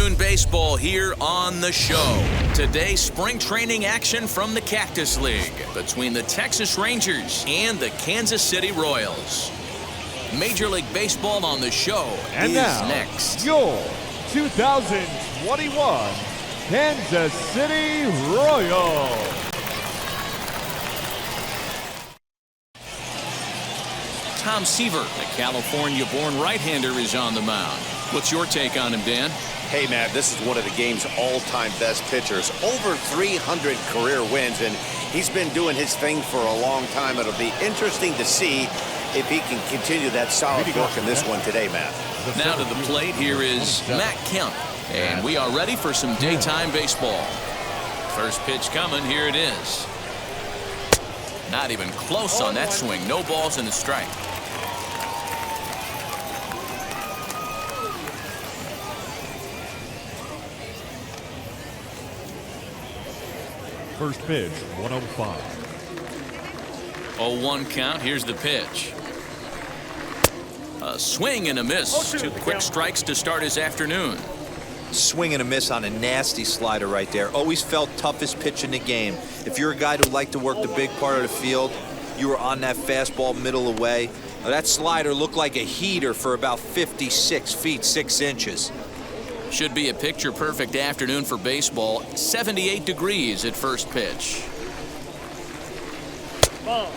afternoon baseball here on the show. Today, spring training action from the Cactus League between the Texas Rangers and the Kansas City Royals. Major League Baseball on the show and is now, next. Your 2021 Kansas City Royals. Tom Seaver, the California-born right-hander, is on the mound. What's your take on him, Dan? Hey, Matt, this is one of the game's all-time best pitchers. Over 300 career wins, and he's been doing his thing for a long time. It'll be interesting to see if he can continue that solid work in this one today, Matt. Now to the plate, here is Matt Kemp, and we are ready for some daytime baseball. First pitch coming, here it is. Not even close on that swing. No balls and a strike. First pitch, 105. 0-1 count. Here's the pitch. A swing and a miss. Two quick strikes to start his afternoon. Swing and a miss on a nasty slider right there. Always felt toughest pitch in the game. If you're a guy who liked to work the big part of the field, you were on that fastball middle away. Now, that slider looked like a heater for about 56 feet 6 inches. Should be a picture-perfect afternoon for baseball. 78 degrees at first pitch.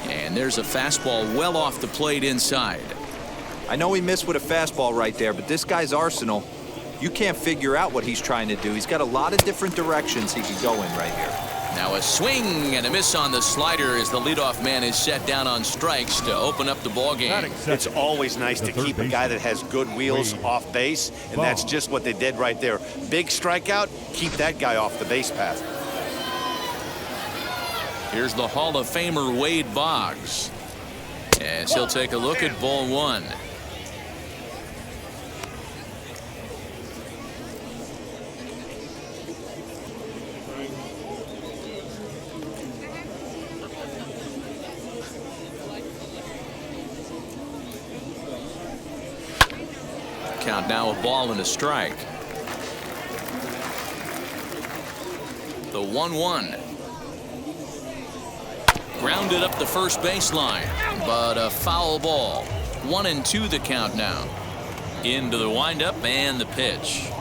And there's a fastball well off the plate inside. I know he missed with a fastball right there, but this guy's arsenal, you can't figure out what he's trying to do. He's got a lot of different directions he could go in right here. Now a swing and a miss on the slider as the leadoff man is set down on strikes to open up the ball game. It's always nice to keep a guy that has good wheels off base, and that's just what they did right there. Big strikeout, keep that guy off the base path. Here's the Hall of Famer Wade Boggs, as he'll take a look at ball one. Count now, a ball and a strike. The 1-1. Grounded up the first baseline, but a foul ball. 1-2 the count now. Into the windup and the pitch.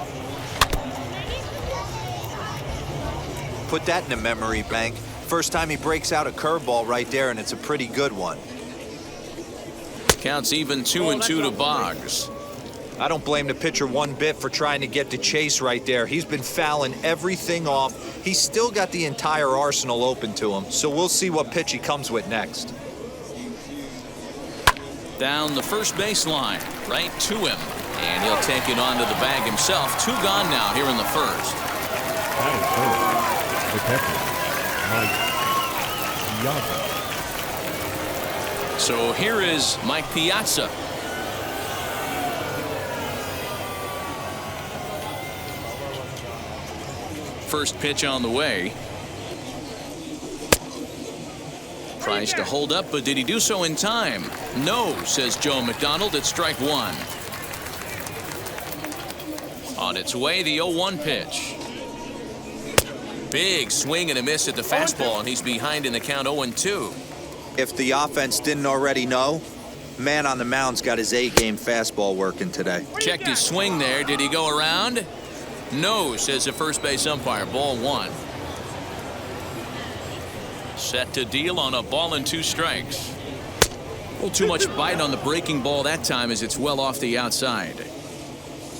Put that in the memory bank. First time he breaks out a curveball right there, and it's a pretty good one. Counts even 2-2 to Boggs. I don't blame the pitcher one bit for trying to get the chase right there. He's been fouling everything off. He's still got the entire arsenal open to him, so we'll see what pitch he comes with next. Down the first baseline, right to him, and he'll take it onto the bag himself. 2 gone now here in the first. That is first. The catcher, Mike Piazza. So here is Mike Piazza. First pitch on the way. Tries to hold up, but did he do so in time? No, says Joe McDonald at strike one. On its way, the 0-1 pitch. Big swing and a miss at the fastball, and he's behind in the count 0-2. If the offense didn't already know, man on the mound's got his A-game fastball working today. Checked his swing there. Did he go around? No, says the first base umpire. Ball 1. Set to deal on a ball and 2 strikes. A little too much bite on the breaking ball that time as it's well off the outside.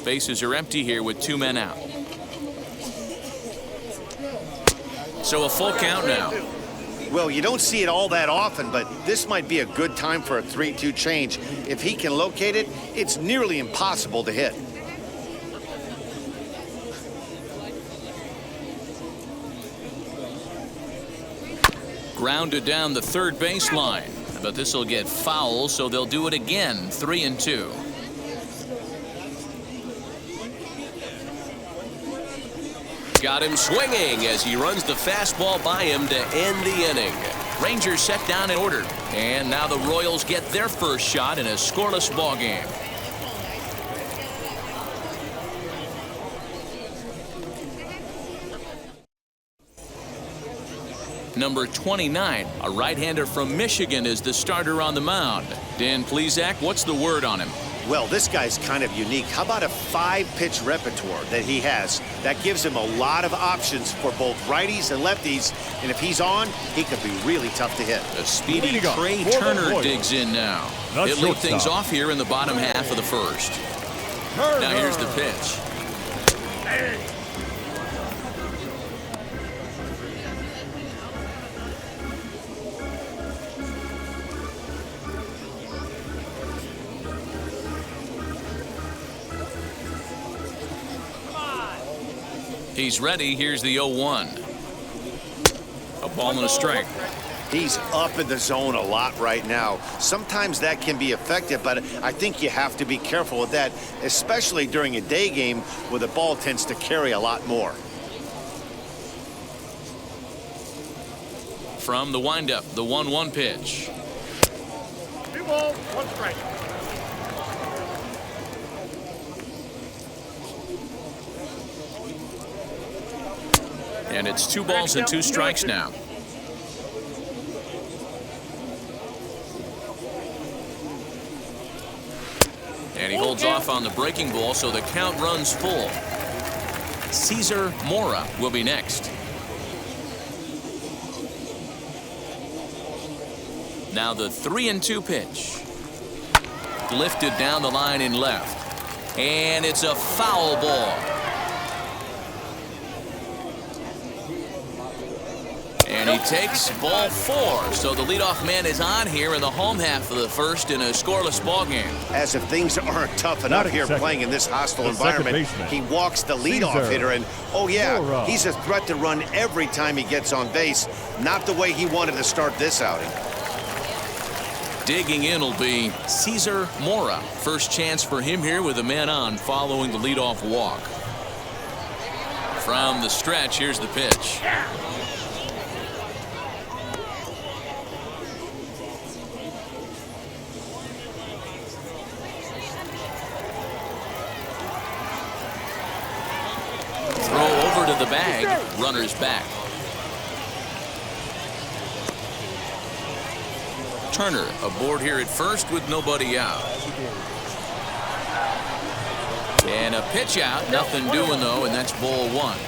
Bases are empty here with 2 men out. So a full count now. Well, you don't see it all that often, but this might be a good time for a 3-2 change. If he can locate it, it's nearly impossible to hit. Grounded down the third baseline, but this will get foul, so they'll do it again. 3-2. Got him swinging as he runs the fastball by him to end the inning. Rangers set down in order, and now the Royals get their first shot in a scoreless ball game. Number 29, a right-hander from Michigan, is the starter on the mound. Dan Plesac, what's the word on him? Well, this guy's kind of unique. How about a 5-pitch repertoire that he has? That gives him a lot of options for both righties and lefties. And if he's on, he could be really tough to hit. A speedy Trey Turner digs in now. He'll lead things off here in the bottom half of the first. Now here's the pitch. He's ready. Here's the 0-1. A ball and a strike. He's up in the zone a lot right now. Sometimes that can be effective, but I think you have to be careful with that, especially during a day game where the ball tends to carry a lot more. From the windup, the 1-1 pitch. 2 balls, 1 strike. And it's 2 balls and 2 strikes now. And he holds off on the breaking ball, so the count runs full. Cesar Mora will be next. Now the 3-2 pitch. Lifted down the line in left. And it's a foul ball. And he takes ball 4. So the leadoff man is on here in the home half of the first in a scoreless ball game. As if things aren't tough enough here playing in this hostile environment, he walks the leadoff hitter, and oh yeah, he's a threat to run every time he gets on base. Not the way he wanted to start this outing. Digging in will be Cesar Mora. First chance for him here with a man on following the leadoff walk. From the stretch, here's the pitch. To the bag, runners back. Turner aboard here at first with nobody out. And a pitch out, nothing doing though, and that's ball 1.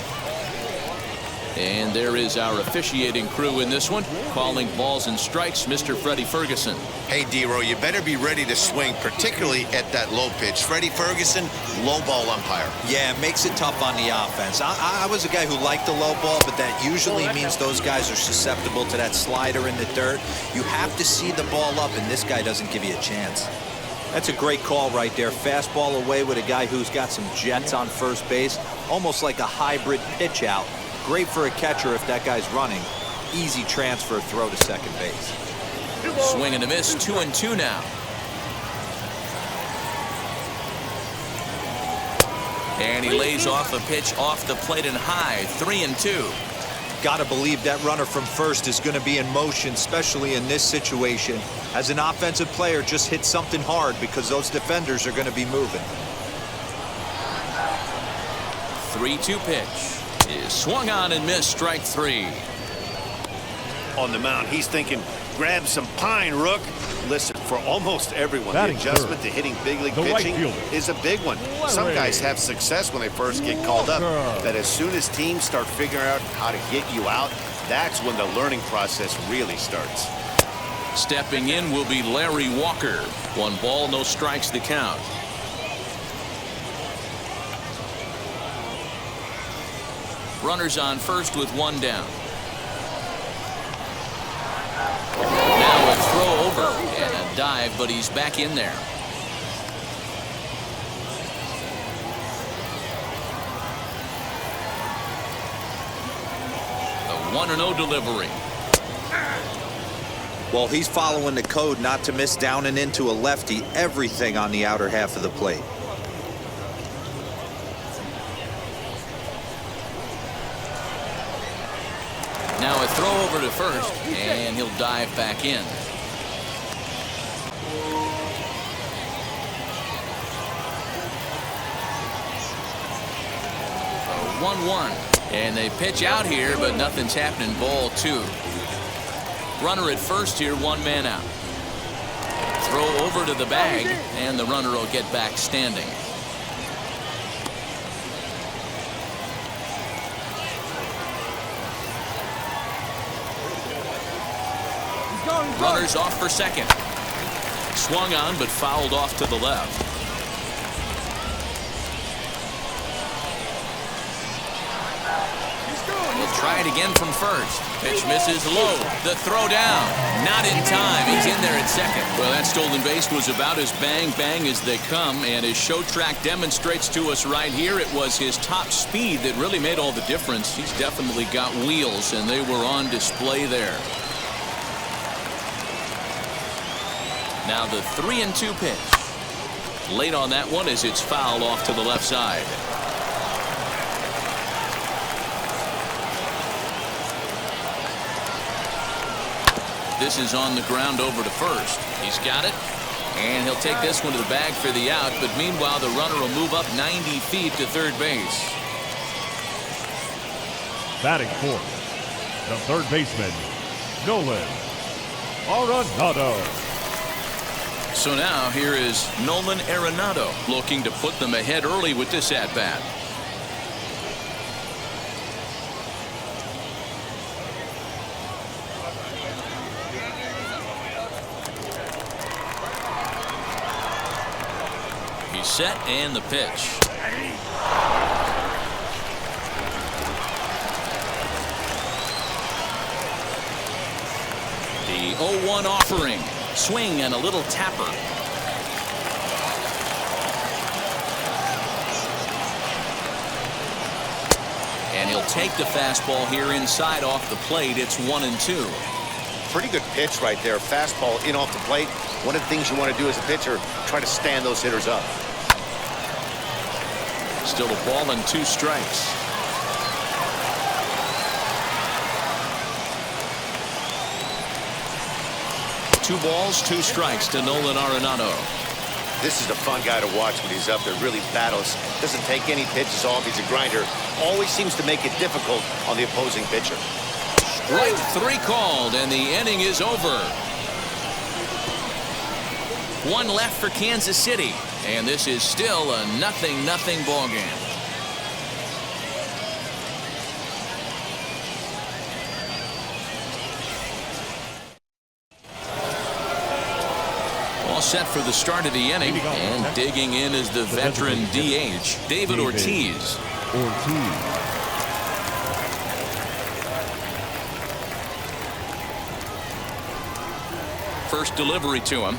And there is our officiating crew in this one, calling balls and strikes, Mr. Freddie Ferguson. Hey, D-Row, you better be ready to swing, particularly at that low pitch. Freddie Ferguson, low ball umpire. Yeah, it makes it tough on the offense. I was a guy who liked the low ball, but that usually means those guys are susceptible to that slider in the dirt. You have to see the ball up, and this guy doesn't give you a chance. That's a great call right there. Fastball away with a guy who's got some jets on first base, almost like a hybrid pitch out. Great for a catcher if that guy's running. Easy transfer throw to second base. Swing and a miss, 2-2 now. And he lays off a pitch off the plate and high, 3-2. Gotta believe that runner from first is going to be in motion, especially in this situation. As an offensive player, just hit something hard because those defenders are going to be moving. 3-2 pitch is swung on and missed, strike 3. On the mound, he's thinking, grab some pine, Rook. Listen, for almost everyone, the adjustment to hitting big league pitching is a big one. Some guys have success when they first get called up, but as soon as teams start figuring out how to get you out, that's when the learning process really starts. Stepping in will be Larry Walker. 1 ball, no strikes, the count. Runners on first with 1 down. Now a throw over and a dive, but he's back in there. The 1-0 delivery. Well, he's following the code not to miss down and into a lefty, everything on the outer half of the plate. Now a throw over to first, and he'll dive back in. A 1-1. And they pitch out here, but nothing's happening. Ball 2. Runner at first here, 1 man out. Throw over to the bag, and the runner will get back standing. Runner's off for second. Swung on, but fouled off to the left. He'll try it again from first. Pitch misses low. The throw down. Not in time. He's in there at second. Well, that stolen base was about as bang-bang as they come, and as Show Track demonstrates to us right here, it was his top speed that really made all the difference. He's definitely got wheels, and they were on display there. Now the 3-2 pitch. Late on that one as it's fouled off to the left side. This is on the ground over to first. He's got it, and he'll take this one to the bag for the out, but meanwhile the runner will move up 90 feet to third base. Batting fourth, the third baseman, Nolan Arenado. So now here is Nolan Arenado looking to put them ahead early with this at-bat. He's set, and the pitch. The 0-1 offering. Swing and a little tapper. And he'll take the fastball here inside off the plate. It's 1-2. Pretty good pitch right there. Fastball in off the plate. One of the things you want to do as a pitcher, try to stand those hitters up. Still a ball and 2 strikes. Two balls, 2 strikes to Nolan Arenado. This is a fun guy to watch when he's up there. Really battles. Doesn't take any pitches off. He's a grinder. Always seems to make it difficult on the opposing pitcher. Strike 3 called, and the inning is over. 1 left for Kansas City, and this is still a 0-0 ball game. All set for the start of the inning, and digging in is the veteran DH, David Ortiz. First delivery to him.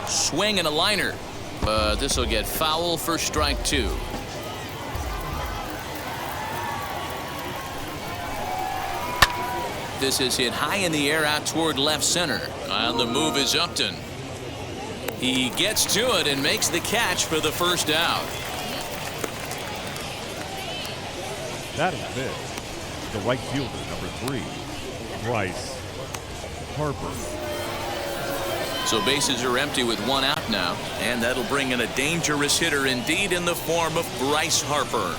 Swing and a liner. But this will get foul for strike 2. This is hit high in the air out toward left center. On the move is Upton. He gets to it and makes the catch for the first out. That is fifth, the right fielder, number 3, Bryce Harper. So bases are empty with 1 out now, and that'll bring in a dangerous hitter indeed in the form of Bryce Harper.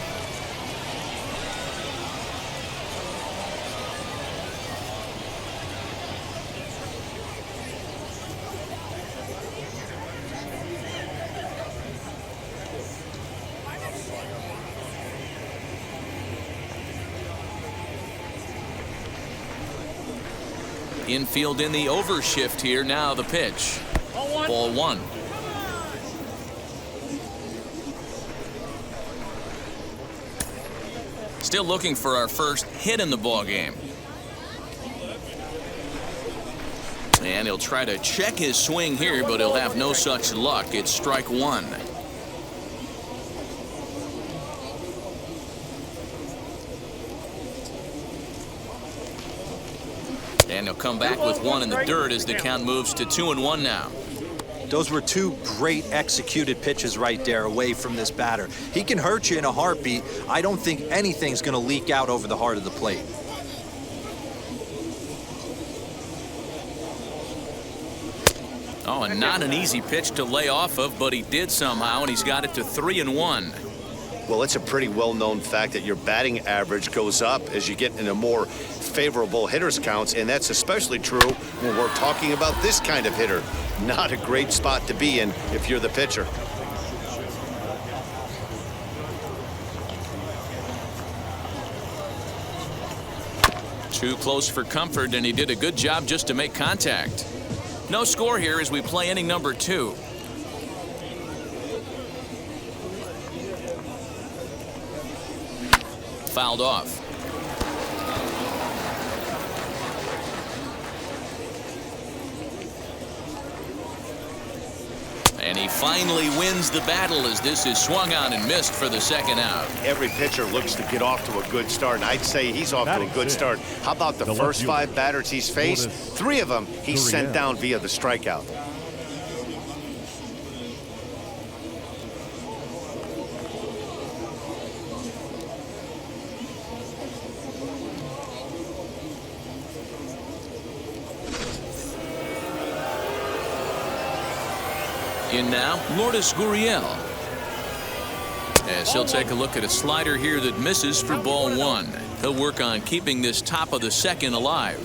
Infield in the overshift here. Now the pitch. Ball 1. Still looking for our first hit in the ball game. And he'll try to check his swing here, but he'll have no such luck. It's strike 1. And he'll come back with 1 in the dirt as the count moves to 2-1 now. Those were 2 great executed pitches right there away from this batter. He can hurt you in a heartbeat. I don't think anything's going to leak out over the heart of the plate. Oh, and not an easy pitch to lay off of, but he did somehow, and he's got it to 3-1. Well, it's a pretty well-known fact that your batting average goes up as you get into more favorable hitters counts, and that's especially true when we're talking about this kind of hitter. Not a great spot to be in if you're the pitcher. Too close for comfort, and he did a good job just to make contact. No score here as we play inning number 2. Fouled off. And he finally wins the battle as this is swung on and missed for the second out. Every pitcher looks to get off to a good start, and I'd say he's off to a good start. How about the first 5 batters he's faced? 3 of them he sent down via the strikeout. In now, Lourdes Gurriel. As he'll take a look at a slider here that misses for ball 1. He'll work on keeping this top of the second alive.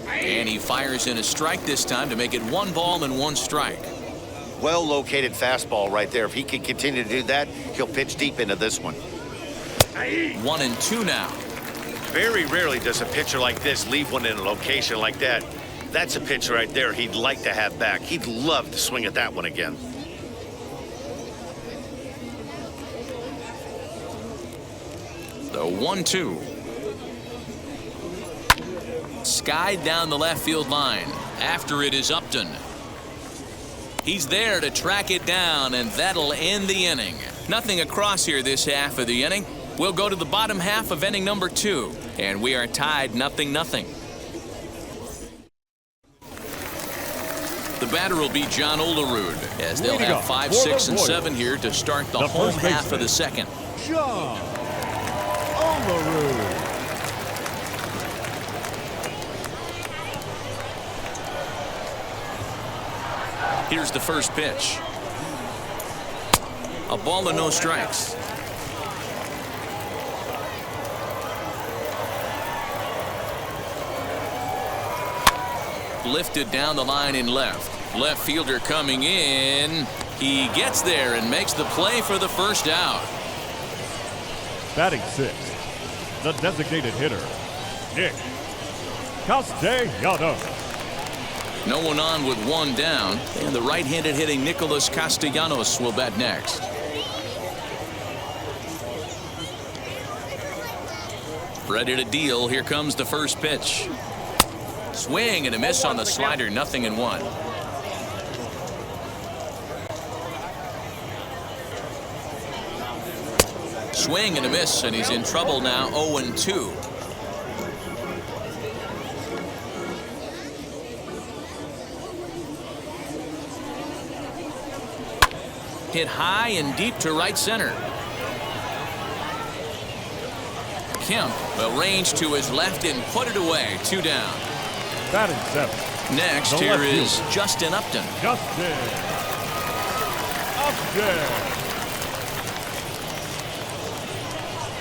And he fires in a strike this time to make it 1 ball and 1 strike. Well-located fastball right there. If he can continue to do that, he'll pitch deep into this one. 1-2 now. Very rarely does a pitcher like this leave one in a location like that. That's a pitch right there he'd like to have back. He'd love to swing at that one again. The 1-2. Skied down the left field line. After it is Upton. He's there to track it down, and that'll end the inning. Nothing across here this half of the inning. We'll go to the bottom half of inning number 2, and we are tied 0-0. The batter will be John Olerud, as they'll have 5, 6, and 7 here to start the home half of the second. John Olerud. Here's the first pitch. A ball and no strikes. Lifted down the line in left. Left fielder coming in. He gets there and makes the play for the first out. Batting 6th, the designated hitter, Nick Castellanos. No one on with 1 down, and the right-handed hitting Nicholas Castellanos will bat next. Ready to deal. Here comes the first pitch. Swing and a miss on the slider. 0-1. Swing and a miss, and he's in trouble now. 0-2. Hit high and deep to right center. Kemp will range to his left and put it away. 2 down. Batting 7th. Next, here is Justin Upton. Justin Upton.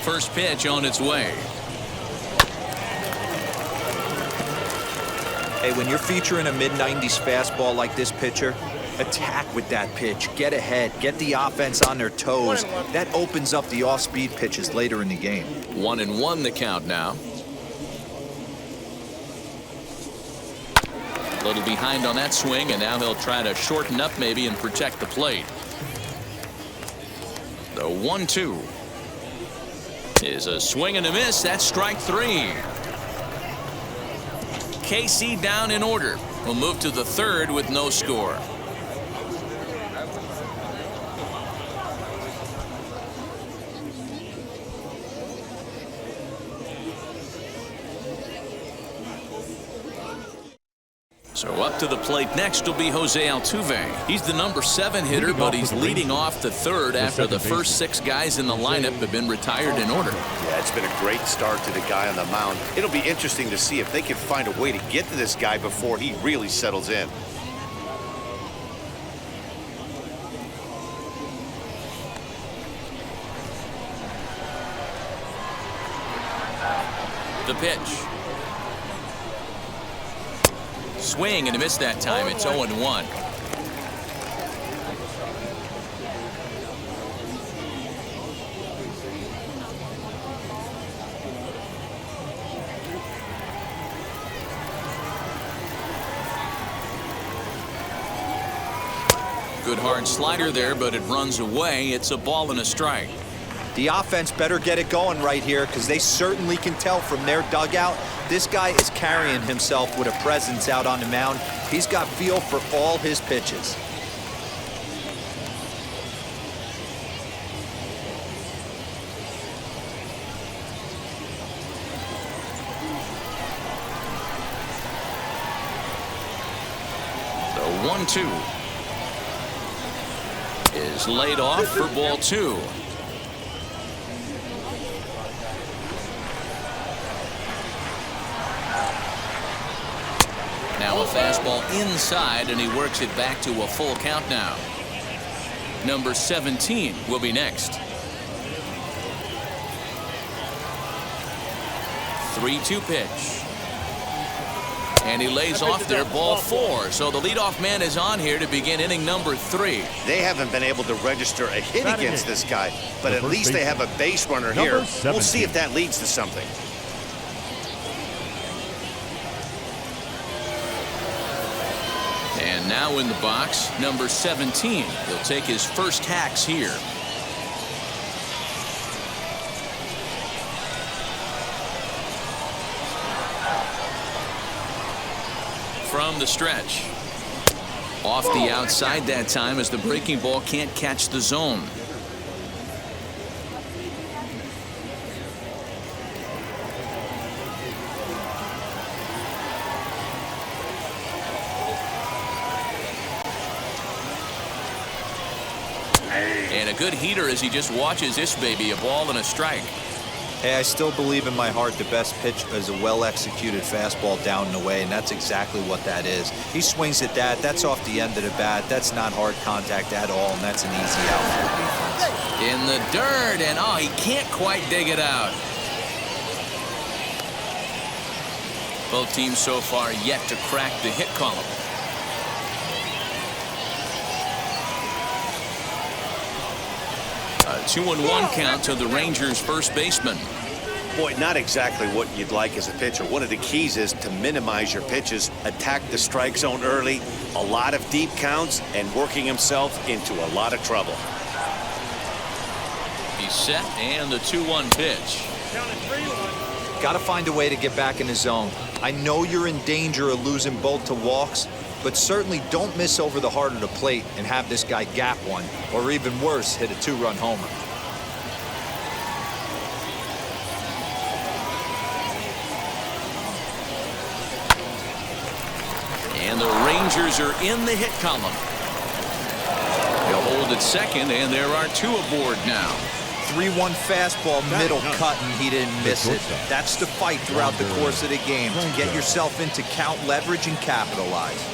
First pitch on its way. Hey, when you're featuring a mid-90s fastball like this pitcher, attack with that pitch. Get ahead. Get the offense on their toes. That opens up the off-speed pitches later in the game. 1-1 the count now. A little behind on that swing, and now he'll try to shorten up maybe and protect the plate. The 1-2 is a swing and a miss. That's strike 3. KC down in order. We'll move to the 3rd with no score. So up to the plate next will be Jose Altuve. He's the number 7 hitter, but he's leading off the third after the first 6 guys in the lineup have been retired in order. Yeah, it's been a great start to the guy on the mound. It'll be interesting to see if they can find a way to get to this guy before he really settles in. The pitch. Swing and a miss that time. It's 0-1. Good hard slider there, but it runs away. It's a ball and a strike. The offense better get it going right here because they certainly can tell from their dugout this guy is carrying himself with a presence out on the mound. He's got feel for all his pitches. The 1-2 is laid off for ball 2. Now a fastball inside, and he works it back to a full count now. Number 17 will be next. 3-2 pitch. And he lays off there, ball 4. So the leadoff man is on here to begin inning number 3. They haven't been able to register a hit against this guy, but at least they have a base runner here. We'll see if that leads to something. And now in the box, number 17. He'll take his first hacks here. From the stretch. Off the outside that time as the breaking ball can't catch the zone. And a good heater as he just watches this baby, a ball and a strike. Hey, I still believe in my heart the best pitch is a well-executed fastball down and away, and that's exactly what that is. He swings at that. That's off the end of the bat. That's not hard contact at all, and that's an easy out for the defense. In the dirt, and oh, he can't quite dig it out. Both teams so far yet to crack the hit column. A 2-1 count to the Rangers' first baseman. Boy, not exactly what you'd like as a pitcher. One of the keys is to minimize your pitches, attack the strike zone early, a lot of deep counts, and working himself into a lot of trouble. He's set, and the 2-1 pitch. Got to find a way to get back in the zone. I know you're in danger of losing both to walks, but certainly don't miss over the heart of the plate and have this guy gap one, or even worse, hit a 2-run homer. And the Rangers are in the hit column. They'll hold at second, and there are 2 aboard now. 3-1 fastball, middle cut, and he didn't miss it. That's the fight throughout the course of the game, to get yourself into count leverage and capitalize.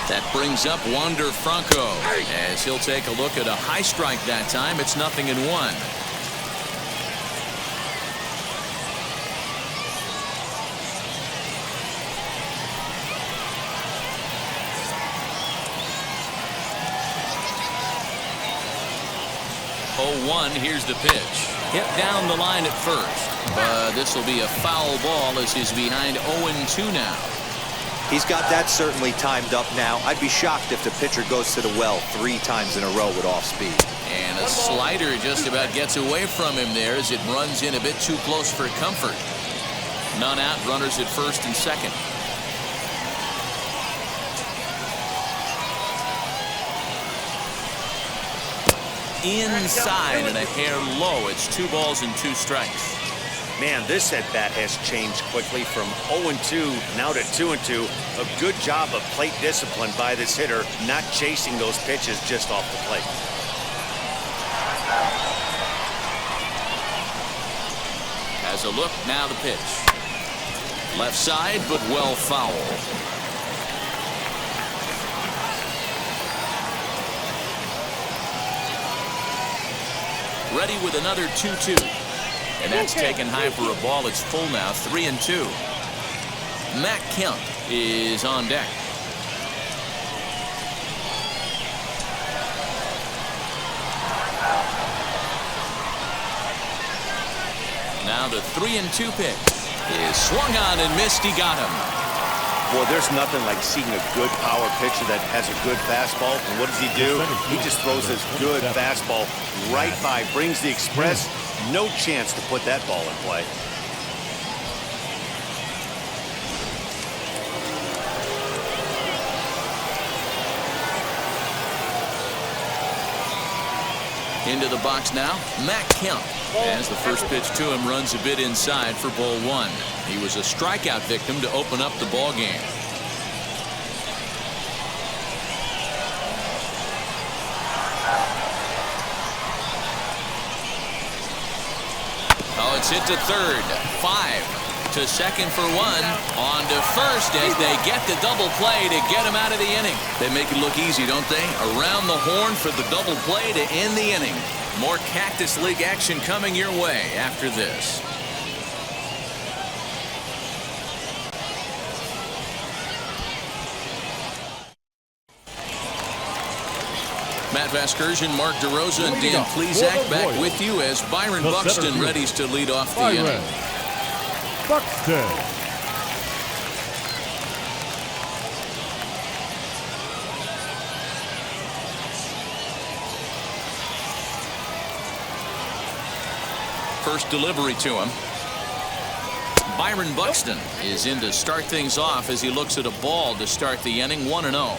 That brings up Wander Franco as he'll take a look at a high strike that time. It's 0-1. Here's the pitch. Hit down the line at first. But this will be a foul ball as he's behind 0-2 now. He's got that certainly timed up now. I'd be shocked if the pitcher goes to the well 3 times in a row with off speed. And a slider just about gets away from him there as it runs in a bit too close for comfort. None out, runners at first and second. inside and a hair low. It's 2 balls and 2 strikes. Man, this at-bat has changed quickly from 0-2 now to 2-2. A good job of plate discipline by this hitter, not chasing those pitches just off the plate. Has a look, now the pitch. Left side, but well foul. Ready with another 2-2. And that's taken high for a ball. It's full now, 3-2. Matt Kemp is on deck. Now the 3-2 pitch is swung on and missed. He got him. Boy, there's nothing like seeing a good power pitcher that has a good fastball. And what does he do? He just throws this good fastball right by, brings the express. No chance to put that ball in play. Into the box now, Matt Kemp. As the first pitch to him runs a bit inside for ball 1. He was a strikeout victim to open up the ball game. Oh, it's hit to third. 5 to second for 1. On to first as they get the double play to get him out of the inning. They make it look easy, don't they? Around the horn for the double play to end the inning. More Cactus League action coming your way after this. Matt Vasgersian, Mark DeRosa, and Dan Plesac back with you as Byron Buxton readies to lead off the inning. Buxton. First delivery to him. Byron Buxton is in to start things off as he looks at a ball to start the inning. 1-0.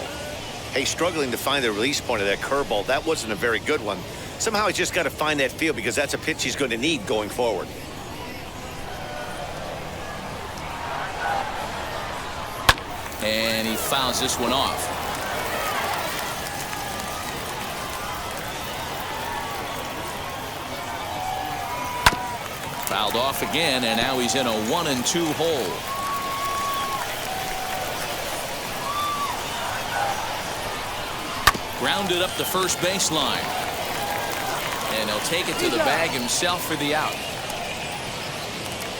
Hey, struggling to find the release point of that curveball. That wasn't a very good one. Somehow he's just got to find that feel because that's a pitch he's going to need going forward. And he fouls this one off. Fouled off again, and now he's in a 1-2 hole. Grounded up the first baseline. And he'll take it to the bag himself for the out.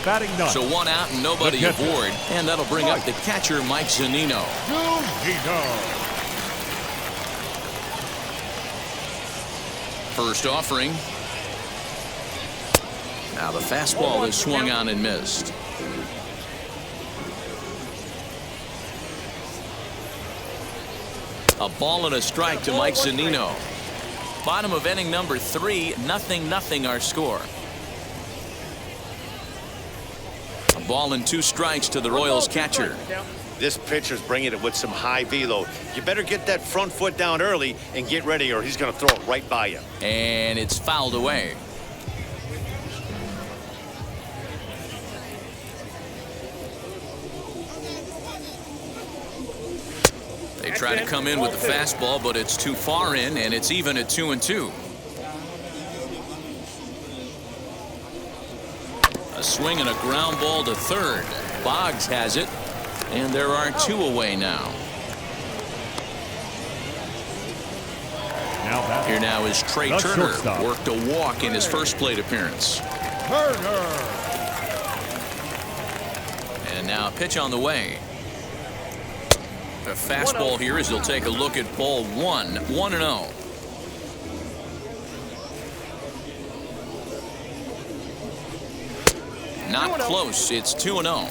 Batting none. So 1 out and nobody aboard. And that'll bring up the catcher, Mike Zunino. First offering. Now the fastball is swung on and missed. A ball and a strike to Mike Zunino. Bottom of inning number 3, 0-0 our score. A ball and 2 strikes to the Royals catcher. This pitcher's bringing it with some high velo. You better get that front foot down early and get ready or he's going to throw it right by you. And it's fouled away. They try to come in with the fastball, but it's too far in, and it's even at 2-2. A swing and a ground ball to third. Boggs has it, and there are 2 away now. Here now is Trey Turner. Worked a walk in his first plate appearance. And now a pitch on the way. The fastball here as he'll take a look at ball 1. 1-0. Not close. It's 2-0.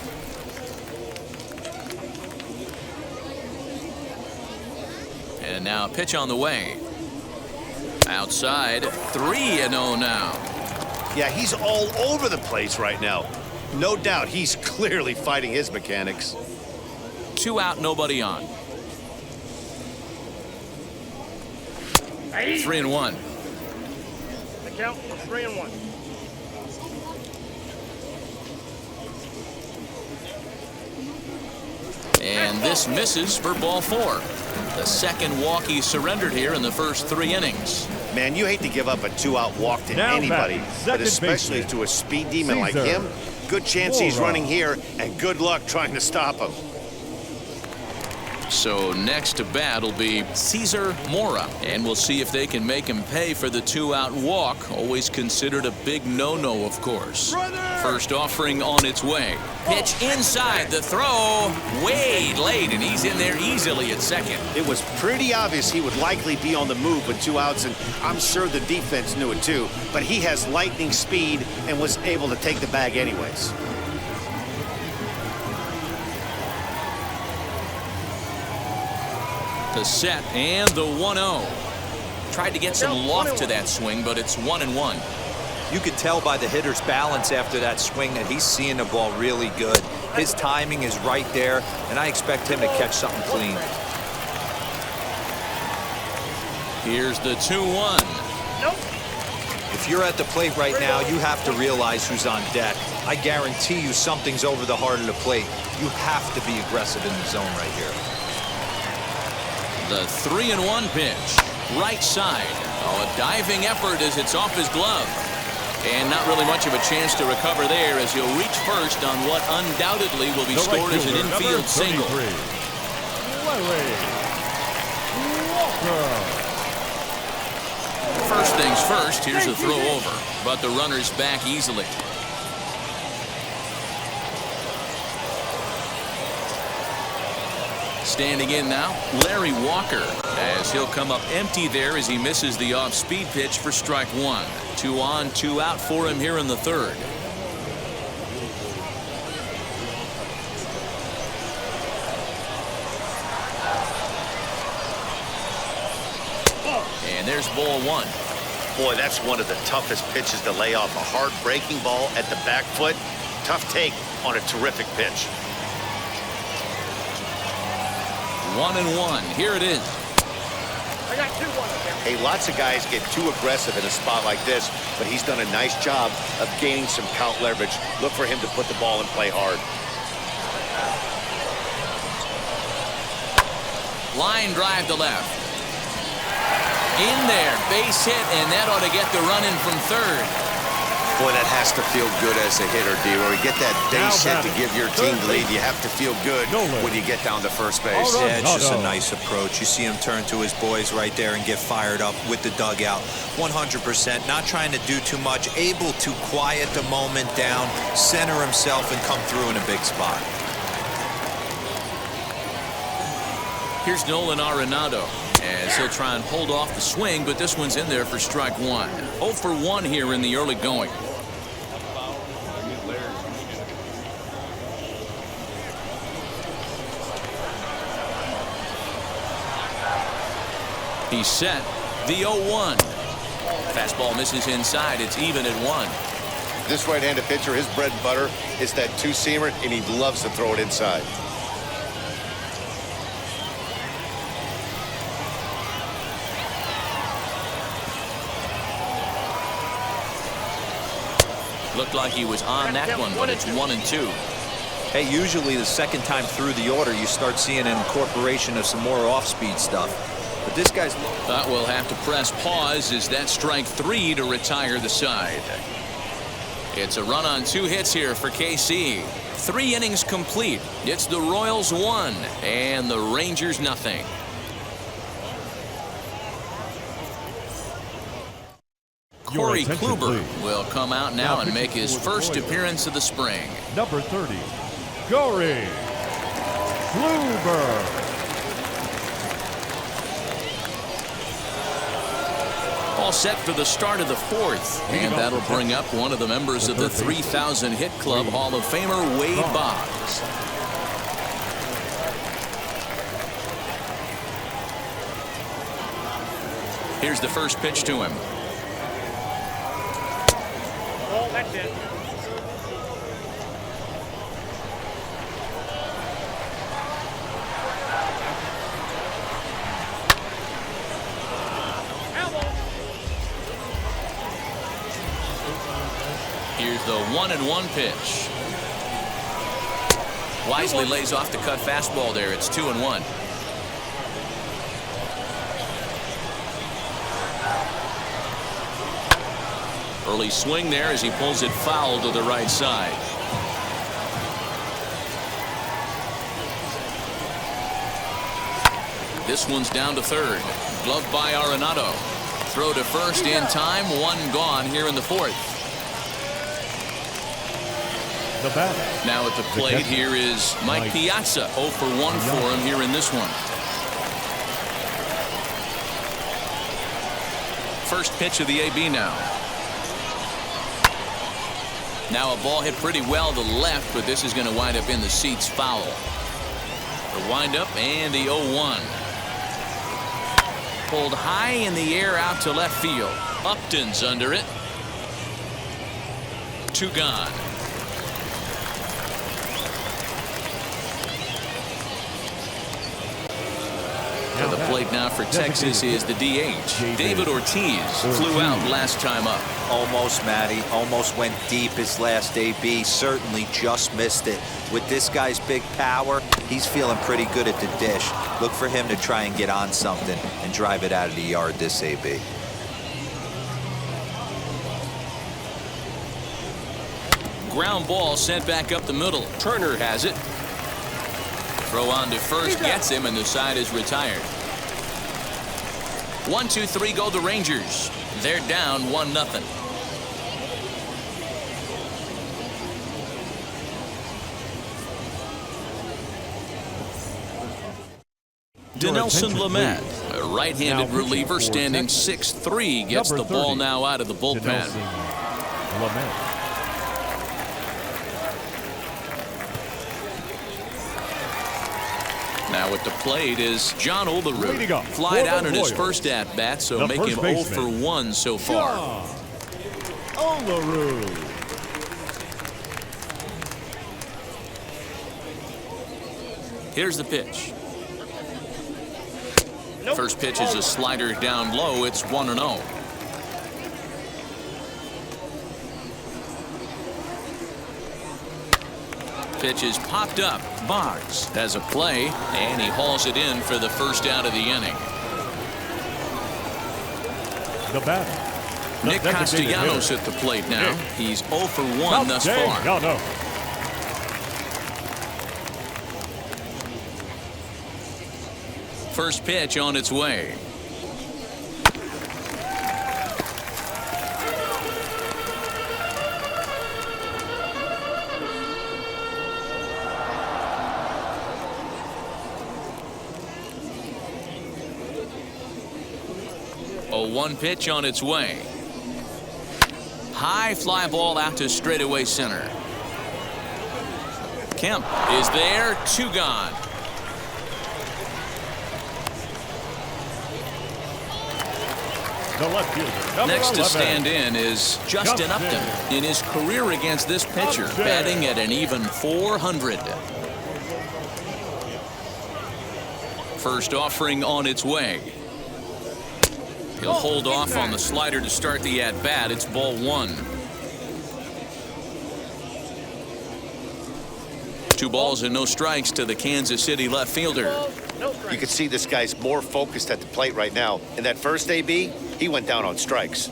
And now a pitch on the way. Outside. 3-0 now. Yeah, he's all over the place right now. No doubt he's clearly fighting his mechanics. 2 out, nobody on. 3-1. Count 3-1. And this misses for ball 4. The second walk he surrendered here in the first 3 innings. Man, you hate to give up a 2-out walk to Now anybody, batting, but second especially baseman, to a speed demon like Caesar him. Good chance he's Mora. running here, and good luck trying to stop him. So next to bat will be Caesar Mora, and we'll see if they can make him pay for the 2-out walk. Always considered a big no-no, of course. First offering on its way. Pitch inside, the throw way late, and he's in there easily at second. It was pretty obvious he would likely be on the move with 2 outs, and I'm sure the defense knew it too, but he has lightning speed and was able to take the bag anyways. The set and the 1-0. Tried to get some loft to that swing, but it's 1-1. You could tell by the hitter's balance after that swing that he's seeing the ball really good. His timing is right there, and I expect him to catch something clean. Here's the 2-1. Nope. If you're at the plate right now, you have to realize who's on deck. I guarantee you something's over the heart of the plate. You have to be aggressive in the zone right here. The 3-1 pitch, right side. Oh, a diving effort as it's off his glove. And not really much of a chance to recover there as he'll reach first on what undoubtedly will be The scored right as an fielder, infield number single. 33, Larry Walker. First things first, here's a throw over, but the runner's back easily. Standing in now, Larry Walker, as he'll come up empty there as he misses the off-speed pitch for strike 1. 2 on, 2 out for him here in the 3rd. And there's ball 1. Boy, that's one of the toughest pitches to lay off. A hard breaking ball at the back foot. Tough take on a terrific pitch. 1-1. Here it is. I got 2-1 again. Hey, lots of guys get too aggressive in a spot like this, but he's done a nice job of gaining some count leverage. Look for him to put the ball and play hard. Line drive to left. In there, base hit, and that ought to get the run in from 3rd. Boy, that has to feel good as a hitter, D-Roy. You get that base hit to give your team the lead. You have to feel good when you get down to first base. Yeah, it's just a nice approach. You see him turn to his boys right there and get fired up with the dugout. 100%, not trying to do too much, able to quiet the moment down, center himself, and come through in a big spot. Here's Nolan Arenado as he'll try and hold off the swing, but this one's in there for strike 1. 0 for 1 here in the early going. He's set. The 0-1. Fastball misses inside. It's even at 1. This right-handed pitcher, his bread and butter is that two-seamer, and he loves to throw it inside. Looked like he was on that one, but it's 1-2. Hey, usually the second time through the order, you start seeing an incorporation of some more off-speed stuff. But this guy's... We'll have to press pause as that strike 3 to retire the side. It's a run on 2 hits here for KC. 3 innings complete. It's the Royals 1 and the Rangers nothing. Corey Kluber will come out now and make his first appearance of the spring. Number 30, Corey Kluber. All set for the start of the 4th, and that'll bring up one of the members of the 3,000 hit club, Hall of Famer Wade Boggs. Here's the first pitch to him. Oh, that's it. Here's the 1-1 pitch. Wisely lays off the cut fastball there. It's 2-1. Early swing there as he pulls it foul to the right side. This one's down to third. Gloved by Arenado. Throw to first in time. One gone here in the fourth. The batter. Now at the plate here is Mike Piazza. 0 for 1 for him here in this one. First pitch of the AB now. Now a ball hit pretty well to the left, but this is going to wind up in the seats foul. The windup and the 0-1. Pulled high in the air out to left field. Upton's under it. 2 gone. To the plate now for Texas is the DH. David Ortiz flew out last time up. Almost, Matty. Almost went deep his last AB. Certainly just missed it. With this guy's big power, he's feeling pretty good at the dish. Look for him to try and get on something and drive it out of the yard this AB. Ground ball sent back up the middle. Turner has it. Throw on to first gets him, and the side is retired. 1-2-3 go the Rangers. They're down 1-0. Dinelson Lamet, a right-handed reliever standing 6'3", gets the ball now out of the bullpen. Now at the plate is John Olerud. Flied out in his first at-bat, so make him 0 for 1 so far. Olerud. Here's the pitch. First pitch is a slider down low. It's 1-0. Pitch is popped up. Boggs has a play, and he hauls it in for the first out of the inning. The batter. Nick Castellanos at the plate now. He's 0 for 1 thus far. First pitch on its way. A 1 pitch on its way. High fly ball out to straightaway center. Kemp is there. 2 gone. The left fielder. Next to stand in is Justin Upton. In his career against this pitcher, batting at an even .400. First offering on its way. He'll hold off on the slider to start the at-bat. It's ball 1. 2 balls and no strikes to the Kansas City left fielder. You can see this guy's more focused at the plate right now. In that first AB, he went down on strikes.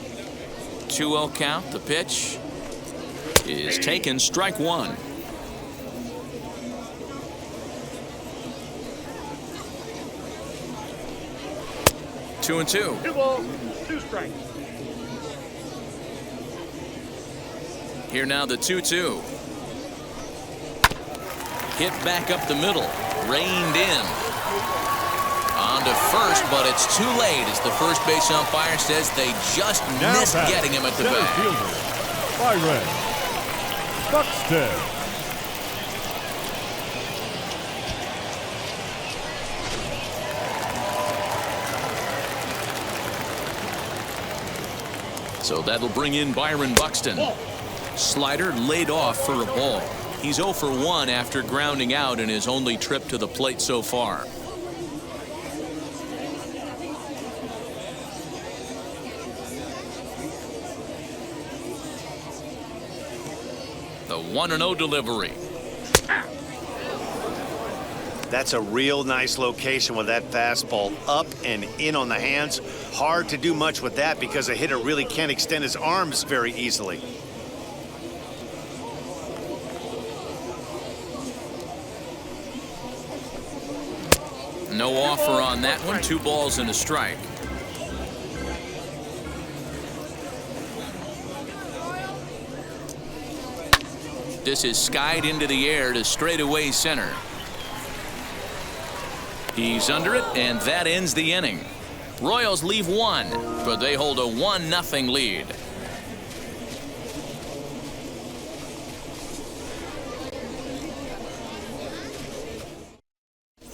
2-0 count. The pitch is taken. Strike 1. Two and 2. 2 balls, 2 strikes. Here now the 2-2. Hit back up the middle. Reined in. On to first, but it's too late as the first base umpire says they just missed getting him at the bag. Byron Buxton. So that'll bring in Byron Buxton. Slider laid off for a ball. He's 0 for 1 after grounding out in his only trip to the plate so far. The 1-0 delivery. That's a real nice location with that fastball up and in on the hands. Hard to do much with that because a hitter really can't extend his arms very easily. No offer on that one. 2 balls and a strike. This is skied into the air to straightaway center. He's under it, and that ends the inning. Royals leave 1, but they hold a 1-0 lead.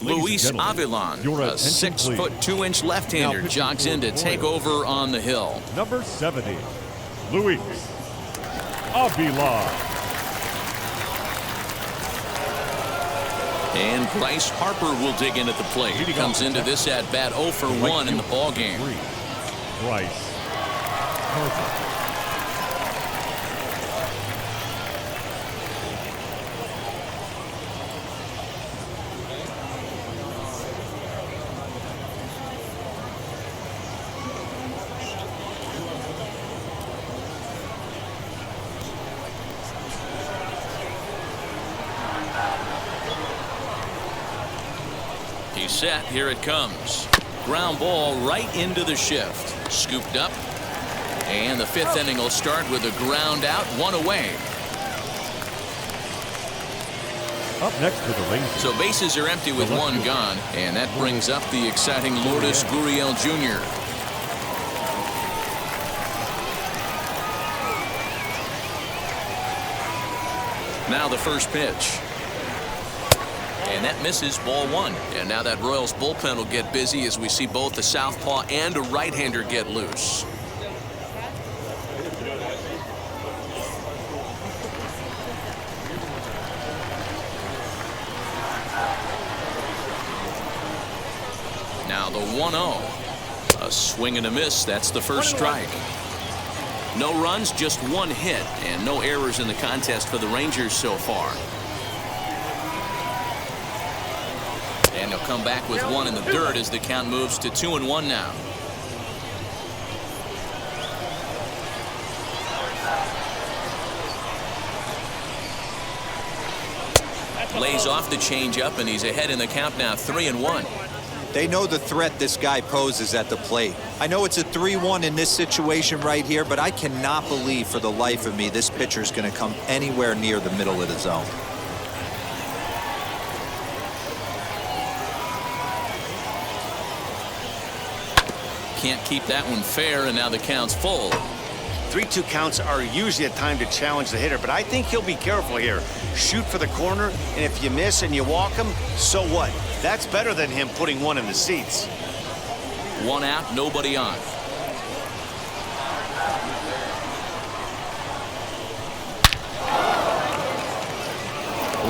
Luis Avilan, a 6'2" left-hander, jogs in to take over on the hill. Number 70, Luis Avila. And Bryce Harper will dig in at the plate. He comes into this at-bat 0 for 1 in the ballgame. Bryce Harper. He's set. Here it comes. Ground ball right into the shift. Scooped up. And the 5th inning will start with a ground out, 1 away. Up next for the Rangers. So bases are empty with 1 gone. And that brings up the exciting Lourdes Gurriel Jr. Now the first pitch. And that misses, ball 1. And now that Royals bullpen will get busy as we see both the southpaw and a right-hander get loose. Now the 1-0. A swing and a miss. That's the first strike. No runs, just 1 hit, and no errors in the contest for the Rangers so far. And he'll come back with 1 in the dirt as the count moves to 2-1 now. Lays off the changeup, and he's ahead in the count now, 3-1. They know the threat this guy poses at the plate. I know it's a 3-1 in this situation right here, but I cannot believe for the life of me this pitcher's going to come anywhere near the middle of the zone. Can't keep that one fair, and now the count's full. 3-2 counts are usually a time to challenge the hitter, but I think he'll be careful here. Shoot for the corner, and if you miss and you walk him, so what? That's better than him putting 1 in the seats. 1 out, nobody on.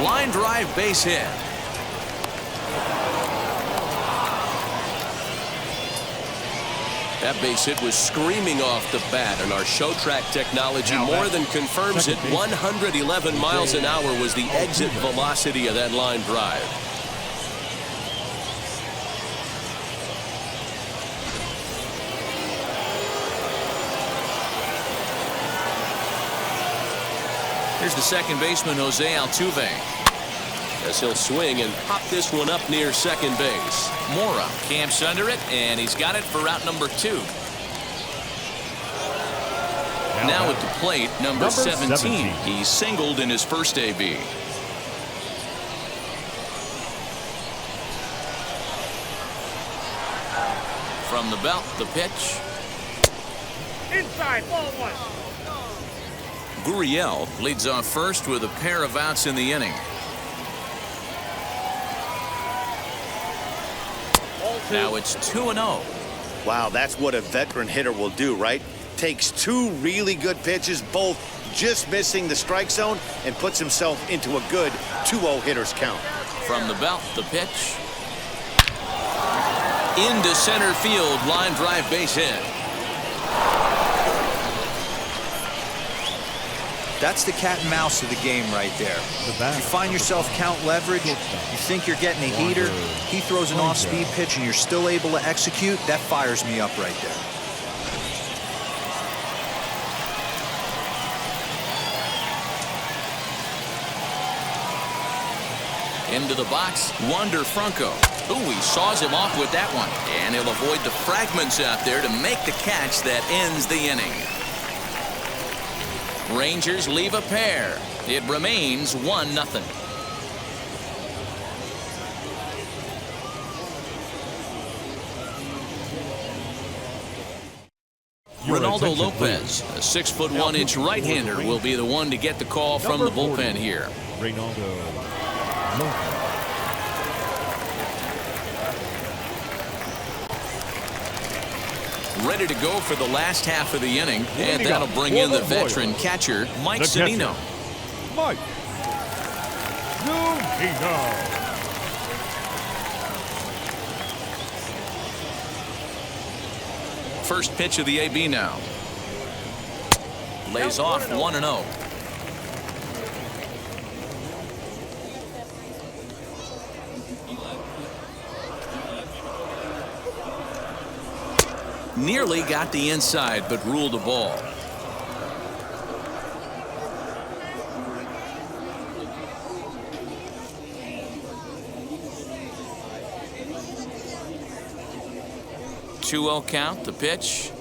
Line drive, base hit. That base hit was screaming off the bat, and our show track technology more than confirms it. 111 miles an hour was the exit velocity of that line drive. Here's the second baseman, Jose Altuve, as he'll swing and pop this one up near second base. Mora camps under it, and he's got it for out number 2. Now at the plate, number 17. He singled in his first AB. From the belt, the pitch. Inside, ball 1. Gurriel leads off first with a pair of outs in the inning. Now it's 2-0. Wow, that's what a veteran hitter will do, right? Takes 2 really good pitches, both just missing the strike zone, and puts himself into a good 2-0 hitter's count. From the belt, the pitch. Into center field, line drive, base hit. That's the cat and mouse of the game right there. You find yourself count leverage, you think you're getting a heater, he throws an off-speed pitch and you're still able to execute, that fires me up right there. Into the box, Wander Franco. Ooh, he saws him off with that one. And he'll avoid the fragments out there to make the catch that ends the inning. Rangers leave a pair. It remains 1-0. Ronaldo Lopez, a 6'1" right-hander, will be the one to get the call from the bullpen here. Ronaldo Lopez. Ready to go for the last half of the inning, and that'll bring in the veteran catcher, Mike Zunino. Mike Zunino. First pitch of the AB now. Lays off 1-0. Nearly got the inside, but ruled a ball. Two-0 count, the pitch.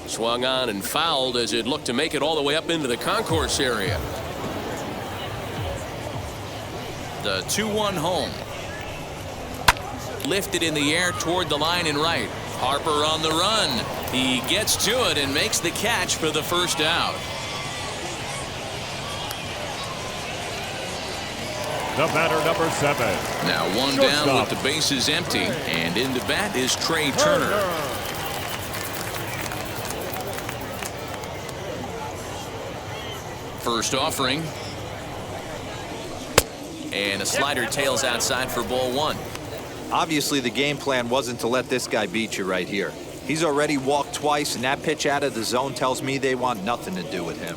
Swung on and fouled as it looked to make it all the way up into the concourse area. The 2-1 home. Lifted in the air toward the line and right. Harper on the run. He gets to it and makes the catch for the first out. The batter, number 7. Now one down with the bases empty, and into bat is Trey Turner. First offering. And a slider tails outside for ball 1. Obviously, the game plan wasn't to let this guy beat you right here. He's already walked twice, and that pitch out of the zone tells me they want nothing to do with him.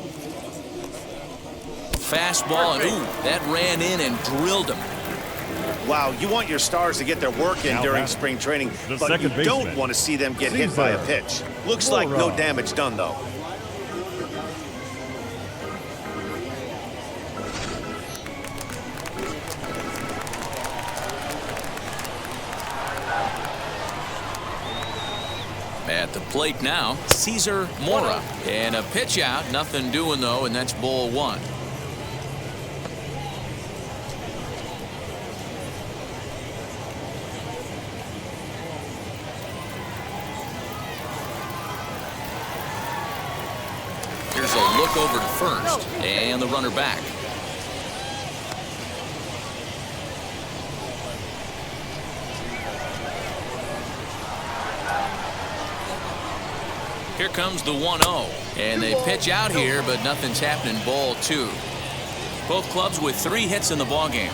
Fastball, and ooh, that ran in and drilled him. Wow, you want your stars to get their work in during spring training, but you don't want to see them get hit by a pitch. Looks like no damage done, though. At the plate now, Cesar Mora. And a pitch out, nothing doing though, and that's ball 1. Here's a look over to first, and the runner back. Here comes the 1-0, and they pitch out here, but nothing's happening. Ball 2. Both clubs with 3 hits in the ballgame.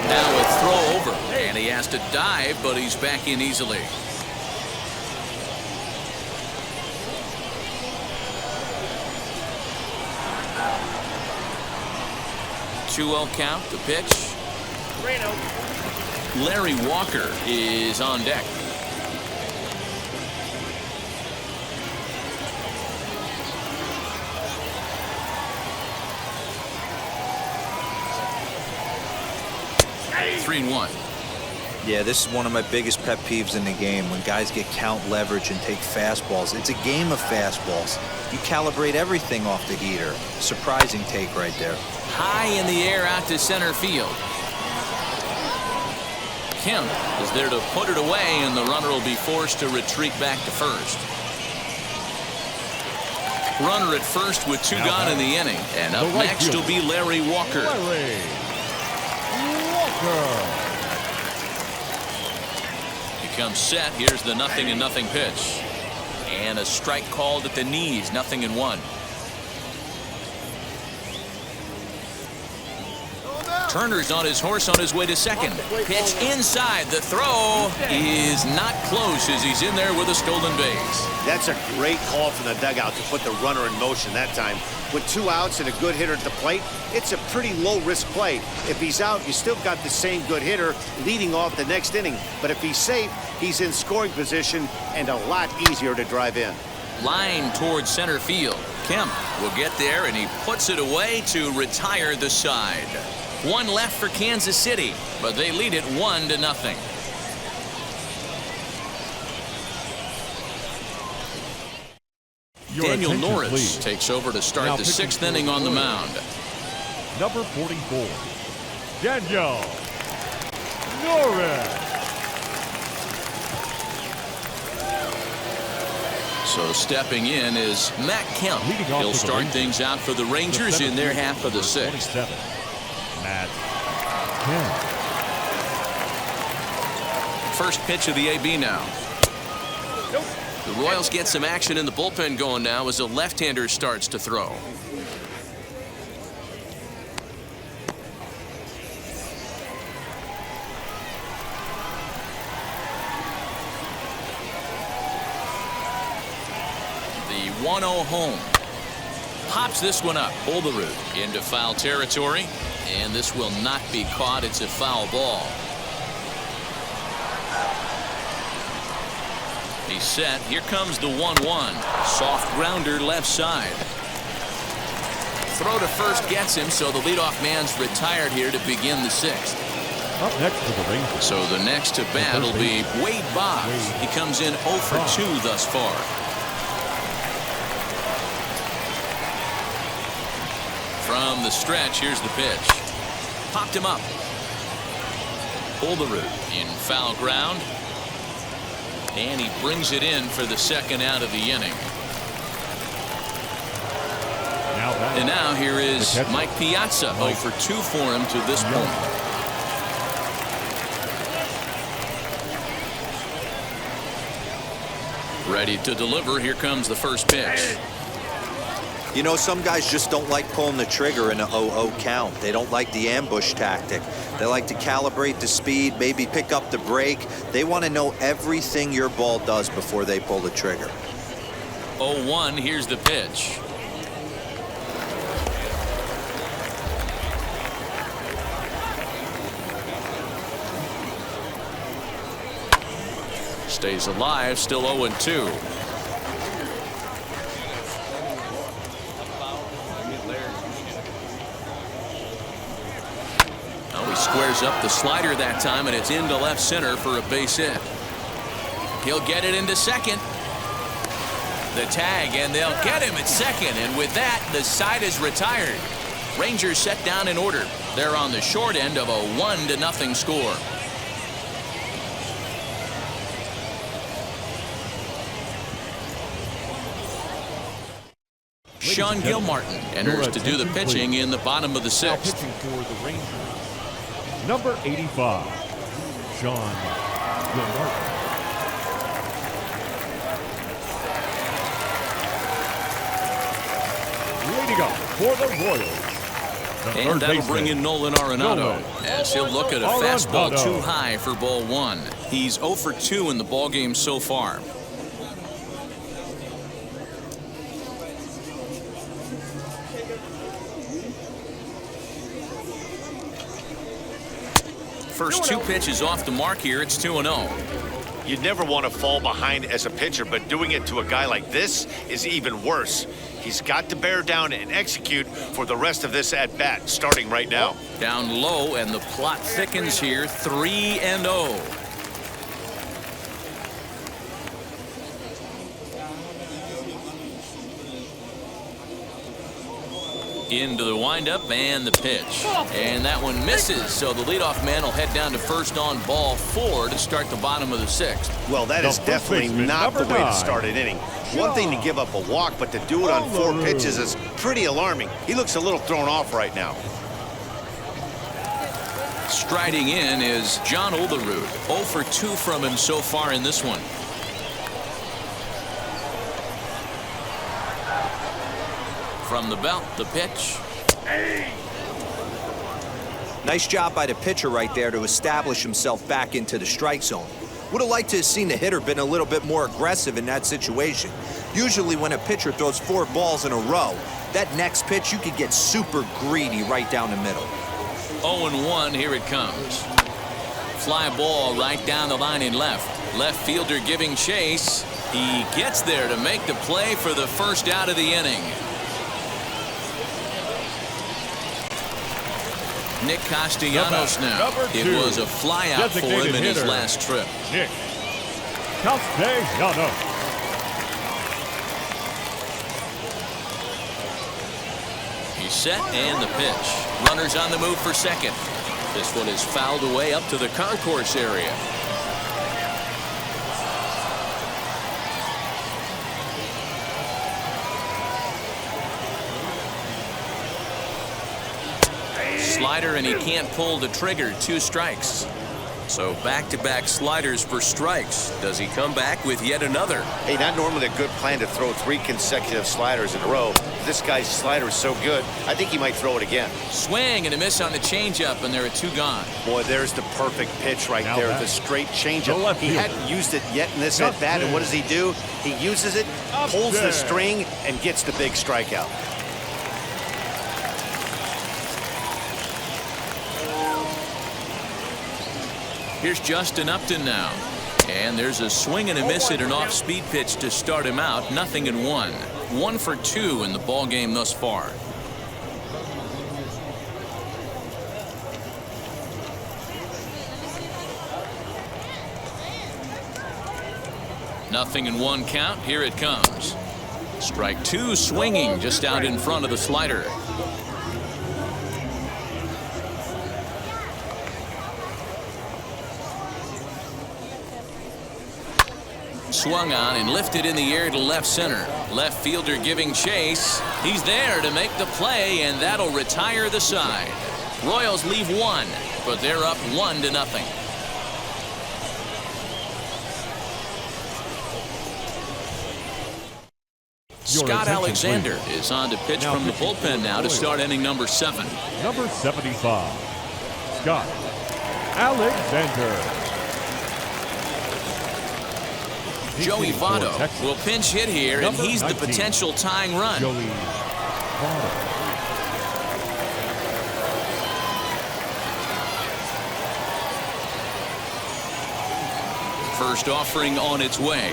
Now a throw over, and he has to dive, but he's back in easily. Two-0 count, the pitch. Larry Walker is on deck. Three and 1. Yeah, this is one of my biggest pet peeves in the game, when guys get count leverage and take fastballs. It's a game of fastballs. You calibrate everything off the heater. Surprising take right there. High in the air out to center field. Kemp is there to put it away, and the runner will be forced to retreat back to first. Runner at first with 2 gone in the inning, and up next will be Larry Walker. He comes set. Here's the 0-0 pitch. And a strike called at the knees. 0-1. Turner's on his horse on his way to second. Pitch inside. The throw is not close as he's in there with a stolen base. That's a great call from the dugout to put the runner in motion that time. With 2 outs and a good hitter at the plate, it's a pretty low-risk play. If he's out, you still got the same good hitter leading off the next inning. But if he's safe, he's in scoring position and a lot easier to drive in. Line towards center field. Kemp will get there, and he puts it away to retire the side. 1 left for Kansas City, but they lead it 1-0. Daniel Norris please. takes over to start Now the pitching 6th for inning the on the Royals. mound. Number 44, Daniel Norris. So stepping in is Matt Kemp. Leading off He'll for the start Rangers, things out for the Rangers in their half of the 6th. 27, Matt Kemp. First pitch of the AB now. The Royals get some action in the bullpen going now as a left-hander starts to throw. The 1-0 home. Pops this one up. Olerud into foul territory, and this will not be caught. It's a foul ball. He's set. Here comes the 1-1. Soft grounder left side. Throw to first gets him, so the leadoff man's retired here to begin the 6th. Up next for the Rangers. So the next to bat will be Wade Boggs. He comes in 0 for 2 thus far. From the stretch, here's the pitch. Popped him up. Olerud in foul ground. And he brings it in for the 2nd out of the inning. And now here is Mike Piazza. 0 for 2 for him to this point. Ready to deliver. Here comes the first pitch. You know, some guys just don't like pulling the trigger in a 0-0 count. They don't like the ambush tactic. They like to calibrate the speed, maybe pick up the brake. They want to know everything your ball does before they pull the trigger. 0-1, here's the pitch. Stays alive, still 0-2. He squares up the slider that time, and it's into left center for a base hit. He'll get it into second. The tag, and they'll get him at second, and with that, the side is retired. Rangers set down in order. They're on the short end of a 1-0 score. Sean Gilmartin enters to do the pitching in the bottom of the 6th. Now pitching for the Rangers, number 85, Sean Gilmartin. Leading up for the Royals, And that'll bring in Nolan Arenado as he'll look at a fastball too high for ball 1. He's 0 for 2 in the ballgame so far. First 2 pitches off the mark here. It's 2-0. You'd never want to fall behind as a pitcher, but doing it to a guy like this is even worse. He's got to bear down and execute for the rest of this at-bat, starting right now. Down low, and the plot thickens here. 3-0. Into the windup and the pitch. And that one misses, so the leadoff man will head down to first on ball 4 to start the bottom of the 6th. Well, that is definitely not the way to start an inning. One thing to give up a walk, but to do it on 4 pitches is pretty alarming. He looks a little thrown off right now. Striding in is John Olerud. 0 for 2 from him so far in this one. From the belt, the pitch. Nice job by the pitcher right there to establish himself back into the strike zone. Would have liked to have seen the hitter been a little bit more aggressive in that situation. Usually when a pitcher throws 4 balls in a row, that next pitch you could get super greedy right down the middle. 0-1, here it comes. Fly ball right down the line in left. Left fielder giving chase. He gets there to make the play for the first out of the inning. Nick Castellanos now. It was a flyout for him in his last trip. Nick Castellanos. He's set and the pitch. Runners on the move for second. This one is fouled away up to the concourse area. Slider, and he can't pull the trigger. 2 strikes. So back-to-back sliders for strikes. Does he come back with yet another? Hey, not normally a good plan to throw 3 consecutive sliders in a row. This guy's slider is so good, I think he might throw it again. Swing and a miss on the changeup, and there are 2 gone. Boy, there's the perfect pitch right there. The straight changeup. He hadn't used it yet in this at-bat, and what does he do? He uses it, pulls the string, and gets the big strikeout. Here's Justin Upton now. And there's a swing and a miss at an off-speed pitch to start him out. 0-1. 1 for 2 in the ball game thus far. Nothing in 1 count. Here it comes. Strike 2 swinging just out in front of the slider. Swung on and lifted in the air to left center. Left fielder giving chase. He's there to make the play, and that'll retire the side. Royals leave 1, but they're up 1-0. Scott Alexander is on to pitch from the bullpen now to start inning number 7. Number 75, Scott Alexander. Joey Votto will pinch hit here, and he's the potential tying run. Joey Votto. First offering on its way.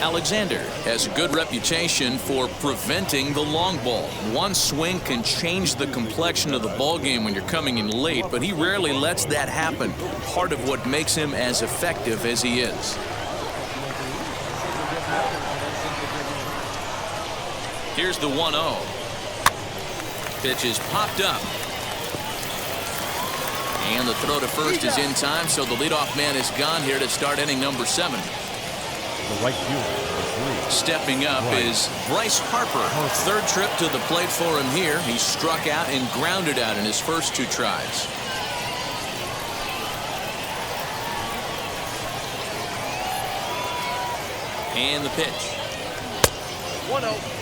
Alexander has a good reputation for preventing the long ball. 1 swing can change the complexion of the ball game when you're coming in late, but he rarely lets that happen. Part of what makes him as effective as he is. Here's the 1-0. Pitch is popped up. And the throw to first is in time, so the leadoff man is gone here to start inning number 7. The right fielder. Stepping up is Bryce Harper. 3rd trip to the plate for him here. He struck out and grounded out in his first 2 tries. And the pitch. 1-0.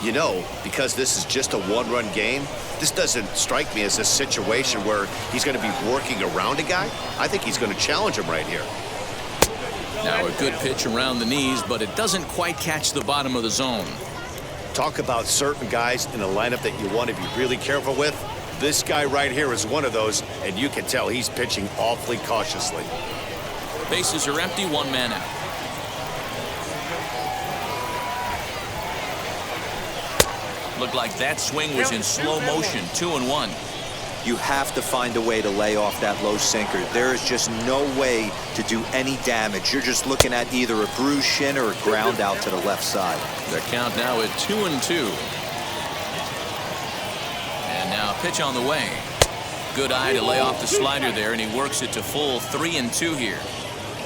You know, because this is just a 1-run game, this doesn't strike me as a situation where he's going to be working around a guy. I think he's going to challenge him right here. Now a good pitch around the knees, but it doesn't quite catch the bottom of the zone. Talk about certain guys in the lineup that you want to be really careful with. This guy right here is one of those, and you can tell he's pitching awfully cautiously. Bases are empty, 1 man out. Looked like that swing was in slow motion. 2-1. You have to find a way to lay off that low sinker. There is just no way to do any damage. You're just looking at either a bruised shin or a ground out to the left side. The count now at 2-2. And now a pitch on the way. Good eye to lay off the slider there, and he works it to full 3-2 here.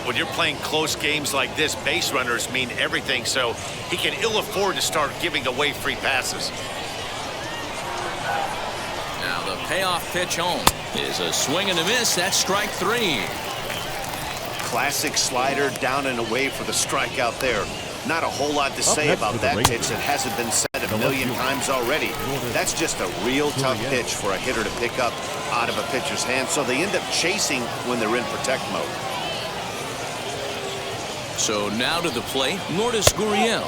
When you're playing close games like this, base runners mean everything, so he can ill afford to start giving away free passes. Now the payoff pitch home is a swing and a miss. That's strike 3. Classic slider down and away for the strikeout there. Not a whole lot to say about that pitch that hasn't been said about a million times already. That's just a real tough pitch for a hitter to pick up out of a pitcher's hand, so they end up chasing when they're in protect mode. So now to the plate, Lourdes Gurriel.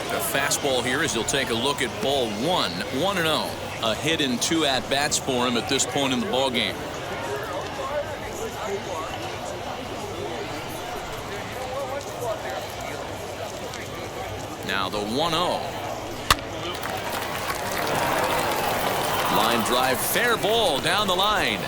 The fastball here as he'll take a look at ball 1, 1-0. A hit in 2 at-bats for him at this point in the ballgame. Now the 1-0. Line drive, fair ball down the line.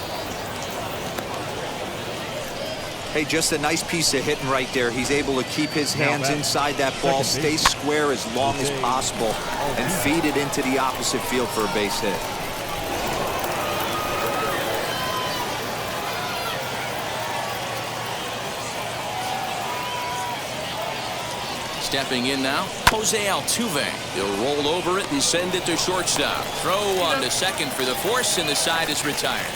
Hey, just a nice piece of hitting right there. He's able to keep his hands inside that ball, stay square as long as possible, and feed it into the opposite field for a base hit. Stepping in now, Jose Altuve. He'll roll over it and send it to shortstop. Throw on to second for the force, and the side is retired.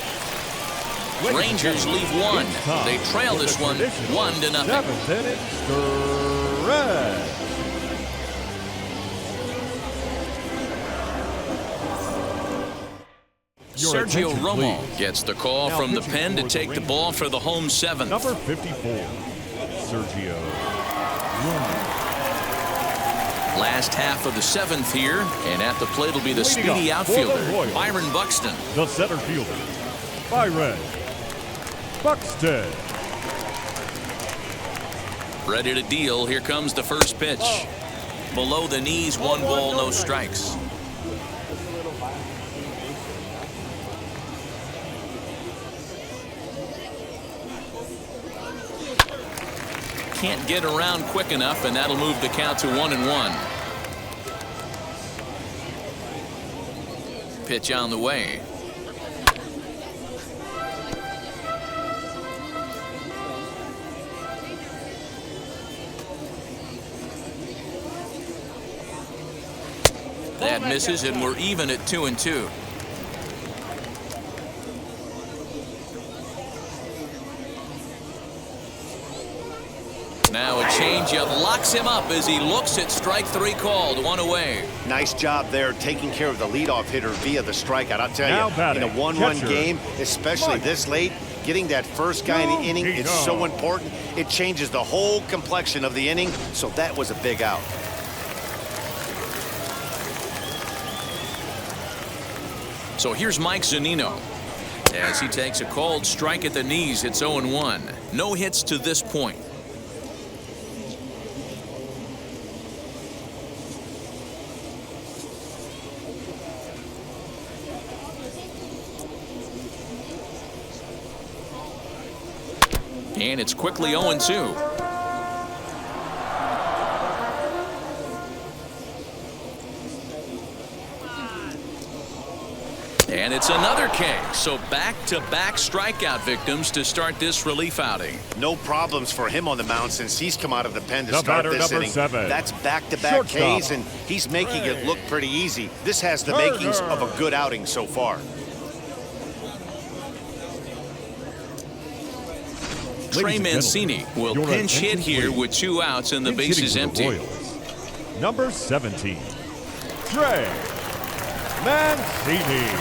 Rangers leave 1. They trail this one 1-0. 7th inning, the Reds. Sergio attention, Romo please. gets the call Now from the pitching pen to for the take the Rangers. ball for the home 7th. Number 54, Sergio Romo. Last half of the 7th here, and at the plate will be the Leading speedy off for the outfielder, Royals. Byron Buxton. The center fielder, Byron Buxton. Ready to deal. Here comes the first pitch. Below the knees, 1 ball, no strikes. Can't get around quick enough, and that'll move the count to 1-1. Pitch on the way. That misses, and we're even at 2-2. Now a changeup locks him up as he looks at strike 3 called. 1 away. Nice job there taking care of the leadoff hitter via the strikeout. I'll tell Now you, batting, in a 1-run catcher, game, especially Mike. this late, getting that first guy in the inning is so Tito. important. It changes the whole complexion of the inning, so that was a big out. So here's Mike Zunino. As he takes a called strike at the knees, it's 0-1. No hits to this point. And it's quickly 0-2. And it's another K. So back-to-back strikeout victims to start this relief outing. No problems for him on the mound since he's come out of the pen to The start batter, this number inning. 7. That's back-to-back Shortstop. Ks, and he's making it look pretty easy. This has the makings of a good outing so far. Trey Ladies and Mancini gentlemen, will your pinch hit attention, here please. with 2 outs and the Pinch bases hitting for the empty. Royals. Number 17, Trey Mancini.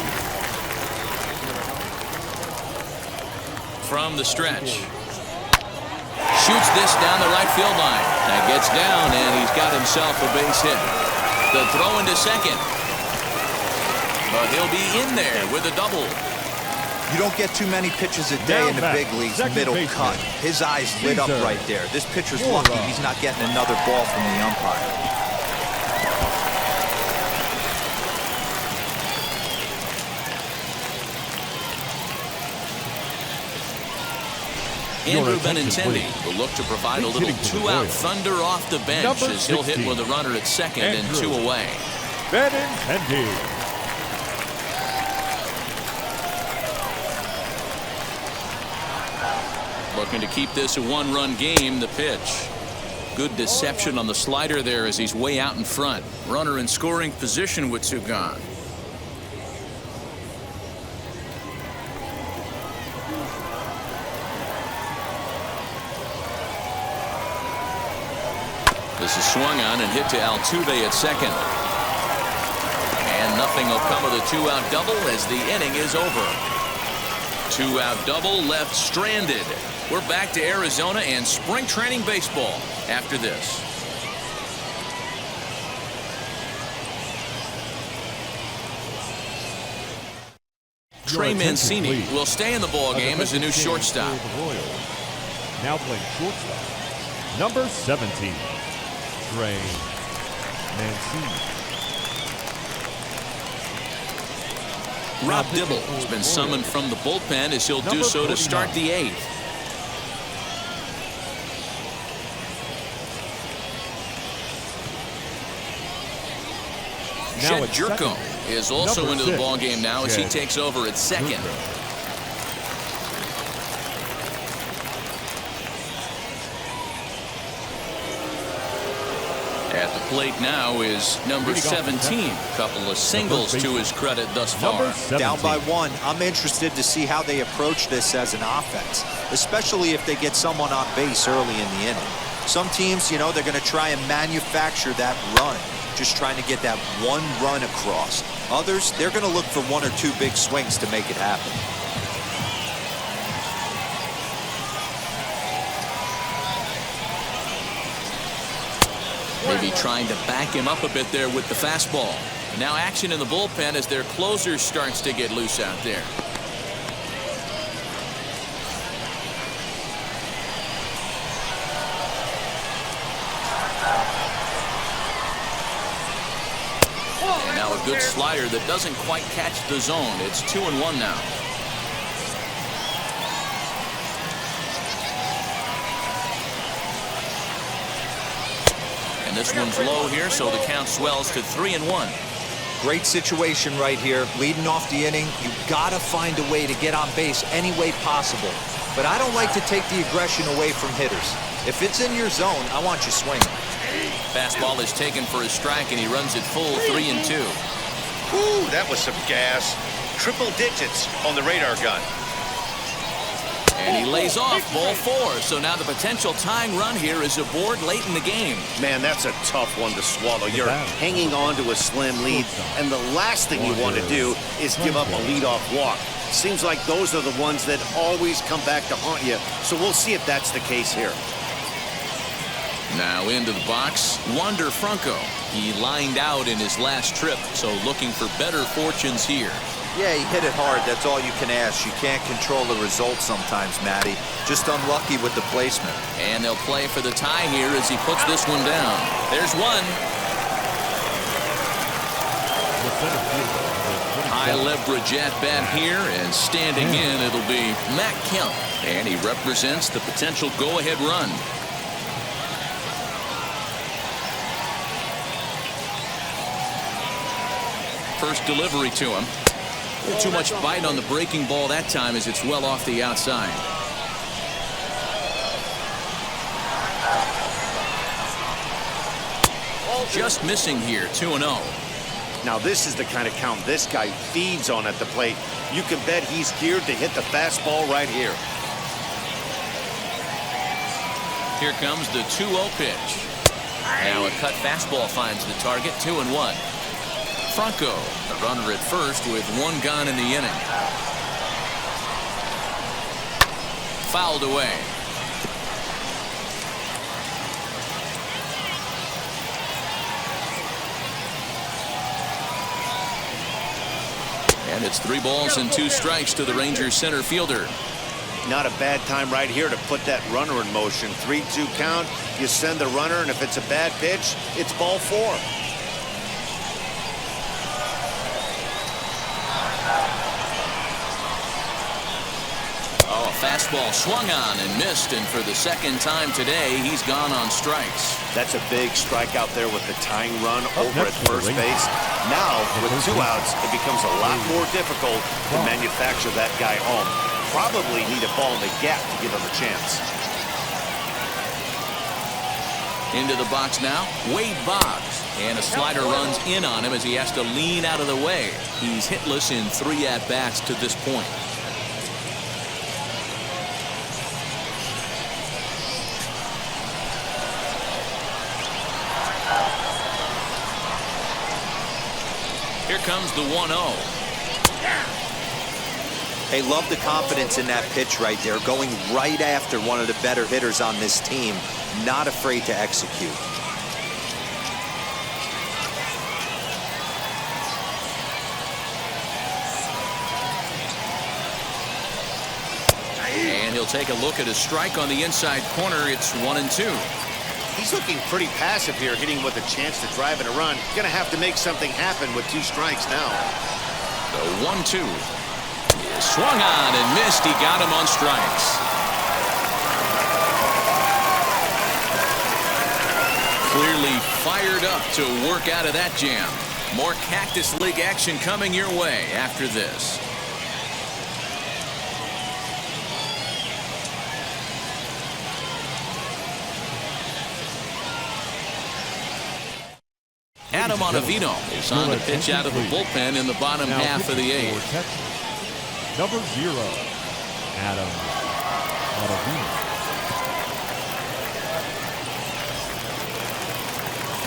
From the stretch. Shoots this down the right field line. That gets down, and he's got himself a base hit. The throw into second. But he'll be in there with a double. You don't get too many pitches a day Now in the back, big leagues, second middle baseman. cut. His eyes lit up Caesar. right there. This pitcher's lucky he's not getting another ball from the umpire. Andrew attention, Benintendi please. will look to provide a Pinch little hitting for the 2-out Royals. thunder off the bench Number as he'll hit 16, with a runner at second and Andrew 2 away. Benintendi. Looking to keep this a 1-run game. The pitch. Good deception on the slider there as he's way out in front. Runner in scoring position with 2 gone. This is swung on and hit to Altuve at second. Nothing will come of the two-out double as the inning is over. Two-out double left stranded. We're back to Arizona and spring training baseball after this. Trey Mancini will stay in the ball game as a new shortstop. Now playing shortstop, number 17, Trey Mancini. Rob Dibble has been summoned from the bullpen as he'll do so to start the 8th. Jed Jerko is also into the ball game now as he takes over at second. At the plate now is number 17. Couple of singles to his credit thus far. Down by 1. I'm interested to see how they approach this as an offense, especially if they get someone on base early in the inning. Some teams, you know, they're going to try and manufacture that run, just trying to get that one run across. Others, they're going to look for 1 or 2 big swings to make it happen. Maybe trying to back him up a bit there with the fastball. And now action in the bullpen as their closer starts to get loose out there. And now a good slider that doesn't quite catch the zone. It's 2-1 now. And this one's low here, so the count swells to 3-1. Great situation right here. Leading off the inning, you've got to find a way to get on base any way possible. But I don't like to take the aggression away from hitters. If it's in your zone, I want you swinging. Fastball is taken for a strike, and he runs it full 3-2. Ooh, that was some gas. Triple digits on the radar gun. And he lays off ball 4. So now the potential tying run here is aboard late in the game. Man, that's a tough one to swallow. You're hanging on to a slim lead, and the last thing you want to do is give up a leadoff walk. Seems like those are the ones that always come back to haunt you. So we'll see if that's the case here. Now into the box, Wander Franco. He lined out in his last trip, so looking for better fortunes here. Yeah, he hit it hard. That's all you can ask. You can't control the result sometimes, Matty. Just unlucky with the placement. And they'll play for the tie here as he puts this one down. There's one. High leverage at bat here, and standing in, it'll be Matt Kemp. And he represents the potential go-ahead run. First delivery to him. Too much bite on the breaking ball that time as it's well off the outside. Just missing here, 2-0. Now this is the kind of count this guy feeds on at the plate. You can bet he's geared to hit the fastball right here. Here comes the 2-0 pitch. Now a cut fastball finds the target, 2-1. Franco, the runner at first with 1 gone in the inning. Fouled away. And it's 3 balls and 2 strikes to the Rangers center fielder. Not a bad time right here to put that runner in motion. 3-2 count. You send the runner, and if it's a bad pitch, it's ball 4. Oh, a fastball swung on and missed, and for the second time today, he's gone on strikes. That's a big strikeout there with the tying run over at first base. Now, with 2 outs, it becomes a lot more difficult to manufacture that guy home. Probably need a ball in the gap to give him a chance. Into the box now, Wade Boggs. And a slider runs in on him as he has to lean out of the way. He's hitless in 3 at-bats to this point. Here comes the 1-0. Hey, love the confidence in that pitch right there, going right after one of the better hitters on this team, not afraid to execute. And he'll take a look at a strike on the inside corner. It's 1-2. He's looking pretty passive here, hitting with a chance to drive in a run. Going to have to make something happen with 2 strikes now. The 1-2. Swung on and missed. He got him on strikes. Clearly fired up to work out of that jam. More Cactus League action coming your way after this. Adam Ottavino is on to pitch out of the bullpen in the bottom half of the 8th. Number 0, Adam Ottavino.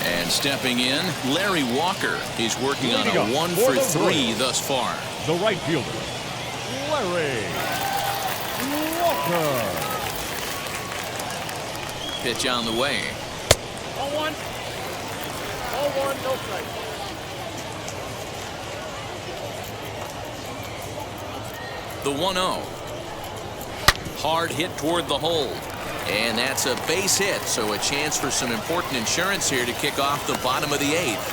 And stepping in, Larry Walker. He's working on a Leading up 1 for for the 3 Royals, thus far. The right fielder, Larry Walker. Pitch on the way. 0-1. 0-1, no strike. The 1-0. Hard hit toward the hole. And that's a base hit, so a chance for some important insurance here to kick off the bottom of the 8th.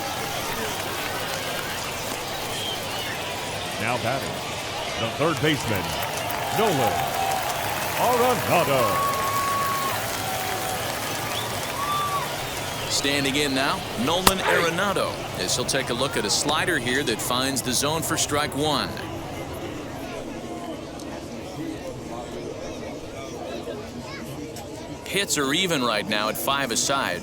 Now batting, the third baseman, Nolan Arenado. Standing in now, Nolan Arenado, as he'll take a look at a slider here that finds the zone for strike 1. Hits are even right now at 5 aside.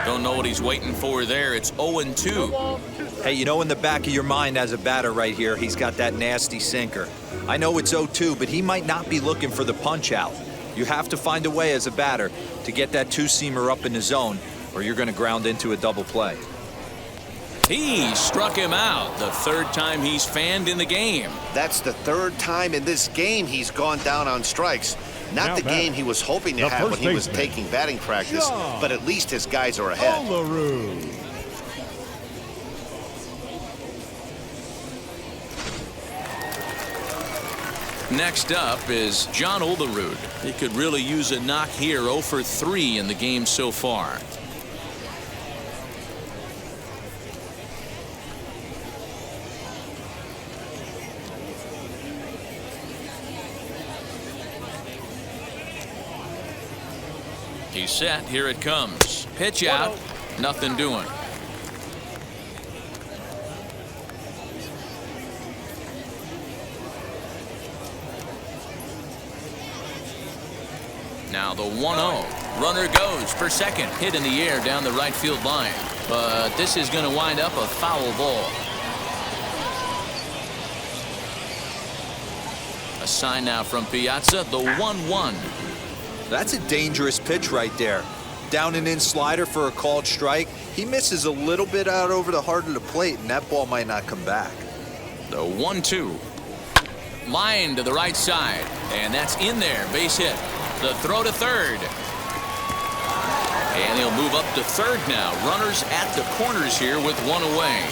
Don't know what he's waiting for there. It's 0-2. Hey, you know in the back of your mind as a batter right here, he's got that nasty sinker. I know it's 0-2, but he might not be looking for the punch out. You have to find a way as a batter to get that 2-seamer up in the zone, or you're going to ground into a double play. He struck him out. The 3rd time he's fanned in the game. That's the 3rd time in this game he's gone down on strikes. Not Now the batting, game he was hoping to the have when first he was baseman, taking batting practice, John but at least his guys are ahead. Olerud. Next up is John Olerud. He could really use a knock here. 0 for 3 in the game so far. He's set. Here it comes. Pitch out. Nothing doing. Now the 1-0. Runner goes for second. Hit in the air down the right field line. But this is going to wind up a foul ball. A sign now from Piazza. The 1-1. That's a dangerous pitch right there. Down and in slider for a called strike. He misses a little bit out over the heart of the plate, and that ball might not come back. The 1-2. Line to the right side. And that's in there. Base hit. The throw to third. And he'll move up to third now. Runners at the corners here with 1 away.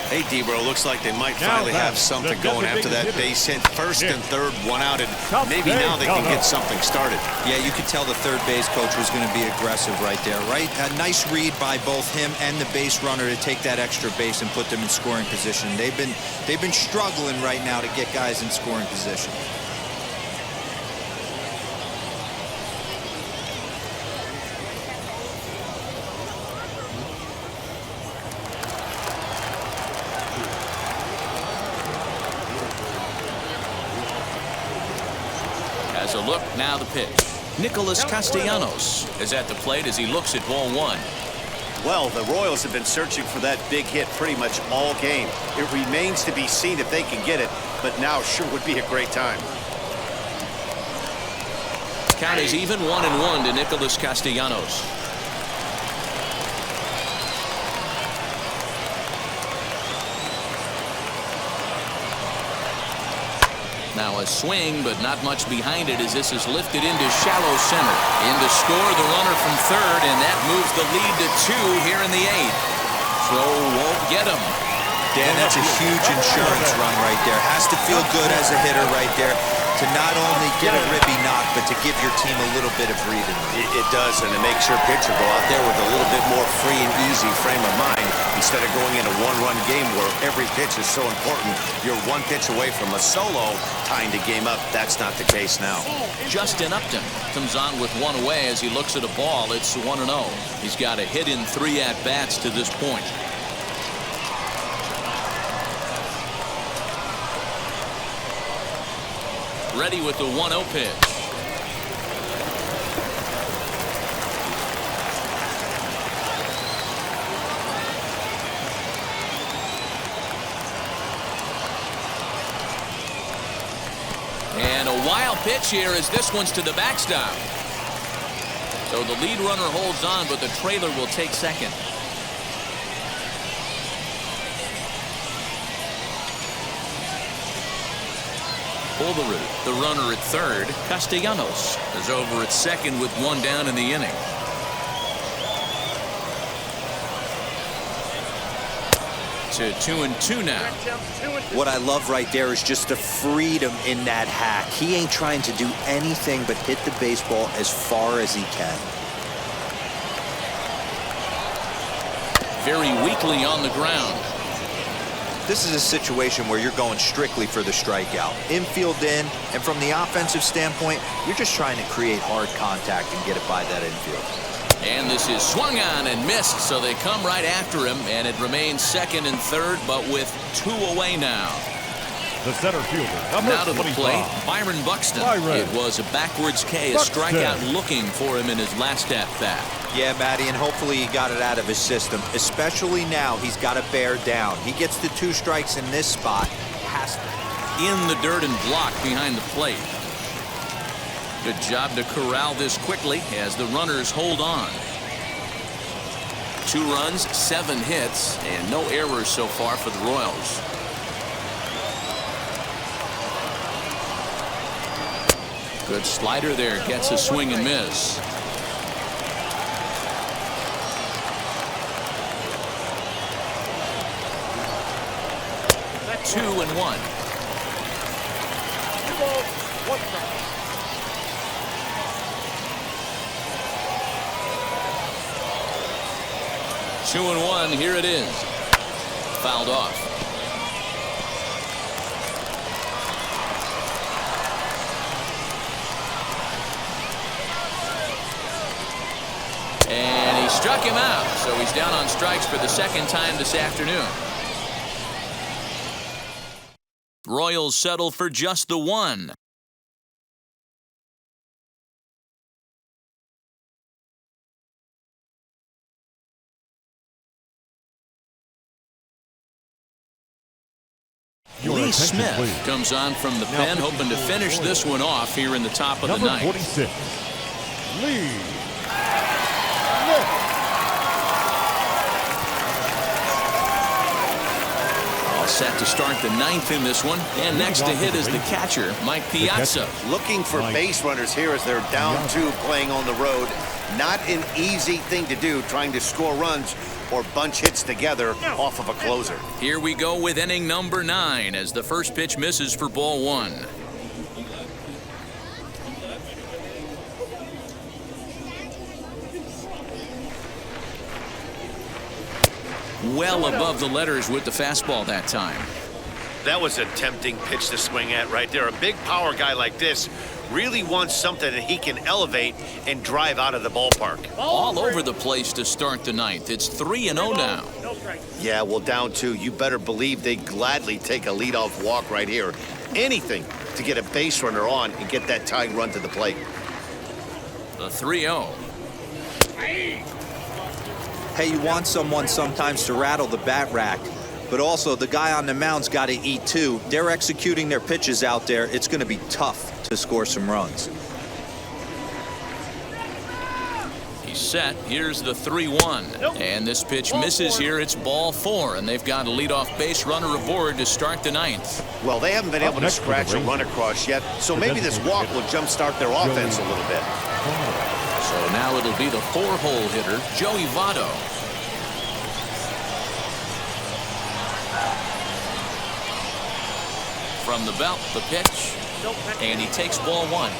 Hey, Debro, looks like they might Now finally have back, something the going after that designated base hit. First hitter. and third, 1 out, and Top maybe base, now they can no. get something started. Yeah, you could tell the third base coach was going to be aggressive right there, right? A nice read by both him and the base runner to take that extra base and put them in scoring position. They've been struggling right now to get guys in scoring position. As a look, now the pitch. Nicholas Castellanos is at the plate as he looks at ball 1. Well, the Royals have been searching for that big hit pretty much all game. It remains to be seen if they can get it, but now sure would be a great time. Count is even 1-1 to Nicholas Castellanos. Now a swing, but not much behind it as this is lifted into shallow center. In to score the runner from third, and that moves the lead to 2 here in the 8th. Throw won't get him. Dan, that's a huge insurance run right there. Has to feel good as a hitter right there to not only get a ribby knock, but to give your team a little bit of breathing room. It does, and it makes your pitcher go out there with a little bit more free and easy frame of mind instead of going in a one-run game where every pitch is so important. You're one pitch away from a solo, tying the game up. That's not the case now. Justin Upton comes on with 1 away as he looks at a ball. It's 1-0. He's got a hit in 3 at-bats to this point. Ready with the 1-0 pitch. And a wild pitch here as this one's to the backstop. So the lead runner holds on, but the trailer will take second. Olderud, the runner at third. Castellanos is over at second with 1 down in the inning. To 2-2 now. What I love right there is just the freedom in that hack. He ain't trying to do anything but hit the baseball as far as he can. Very weakly on the ground. This is a situation where you're going strictly for the strikeout. Infield in, and from the offensive standpoint, you're just trying to create hard contact and get it by that infield. And this is swung on and missed, so they come right after him, and it remains second and third, but with 2 away now. The center fielder, number Now to the 25. plate, Byron Buxton. It was a backwards K, a strikeout looking for him in his last at-bat. Yeah, Matty, and hopefully he got it out of his system, especially now he's got to bear down. He gets the 2 strikes in this spot. Has to. In the dirt and blocked behind the plate. Good job to corral this quickly as the runners hold on. 2 runs, 7 hits, and no errors so far for the Royals. Good slider there, gets a swing and miss. That's 2-1. 2-1, here it is. Fouled off. And he struck him out, so he's down on strikes for the 2nd time this afternoon. Royals settle for just the 1. Lee Smith comes on from the pen, hoping to finish this one off here in the top of the ninth. Number 46, Lee. All set to start the 9th in this one. And next to hit is the catcher, Mike Piazza. Looking for base runners here as they're down 2 playing on the road. Not an easy thing to do, trying to score runs or bunch hits together off of a closer. Here we go with inning number 9 as the first pitch misses for ball 1. Well above the letters with the fastball that time. That was a tempting pitch to swing at right there. A big power guy like this really wants something that he can elevate and drive out of the ballpark. All over the place to start the 9th. It's 3-0 now. Yeah, well, down 2. You better believe they gladly take a leadoff walk right here. Anything to get a base runner on and get that tying run to the plate. The 3-0. Hey, you want someone sometimes to rattle the bat rack, but also the guy on the mound's got to eat too. They're executing their pitches out there. It's going to be tough to score some runs. He's set. Here's the 3-1. And this pitch misses here. It's ball 4, and they've got a leadoff base runner aboard to start the 9th. Well, they haven't been able to scratch a run across yet, so maybe this walk will jumpstart their offense a little bit. So now it'll be the 4-hole hitter, Joey Votto. From the belt, the pitch, and he takes ball 1.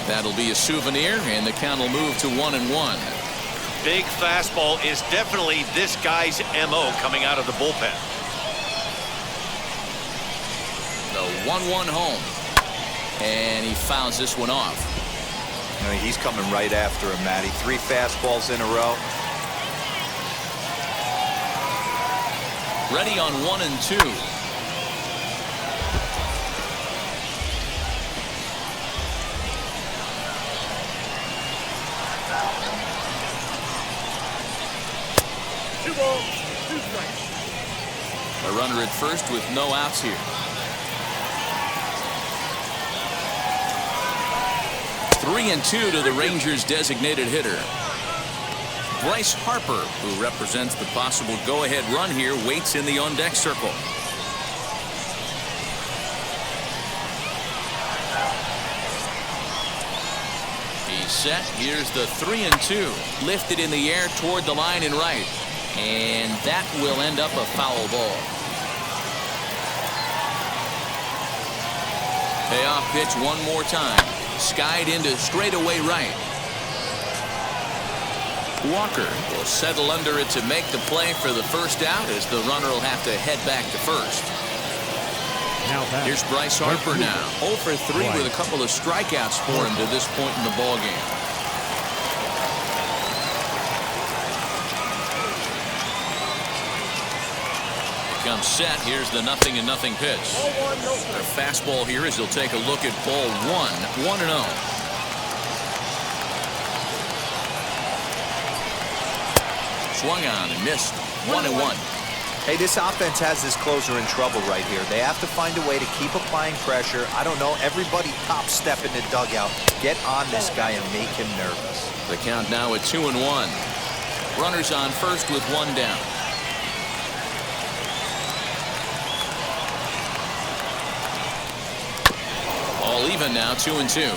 That'll be a souvenir, and the count will move to 1-1. Big fastball is definitely this guy's MO coming out of the bullpen. The 1-1 home, and he fouls this one off. I mean, he's coming right after him, Matty. 3 fastballs in a row. Ready on 1 and 2. A runner at first with no outs here. 3-2 to the Rangers' designated hitter. Bryce Harper, who represents the possible go-ahead run here, waits in the on-deck circle. He's set. Here's the 3-2. Lifted in the air toward the line and right. And that will end up a foul ball. Payoff pitch one more time. Skied into straightaway right. Walker will settle under it to make the play for the first out, as the runner will have to head back to first. Here's Bryce Harper now. 0 for 3 with a couple of strikeouts for him to this point in the ballgame. Comes set. Here's the 0-0 pitch. A fastball here as he'll take a look at ball 1. 1-0. Swung on and missed. 1-1. Hey, this offense has this closer in trouble right here. They have to find a way to keep applying pressure. I don't know. Everybody top step in the dugout. Get on this guy and make him nervous. The count now at 2-1. Runners on first with 1 down. All even now, 2-2.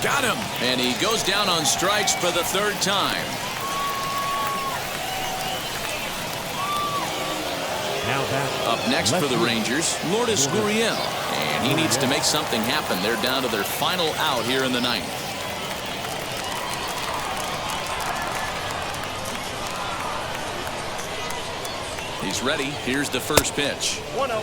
Got him, and he goes down on strikes for the 3rd time. Up next for the Rangers, Lourdes Gurriel, and he needs to make something happen. They're down to their final out here in the 9th. He's ready. Here's the first pitch. 1-0.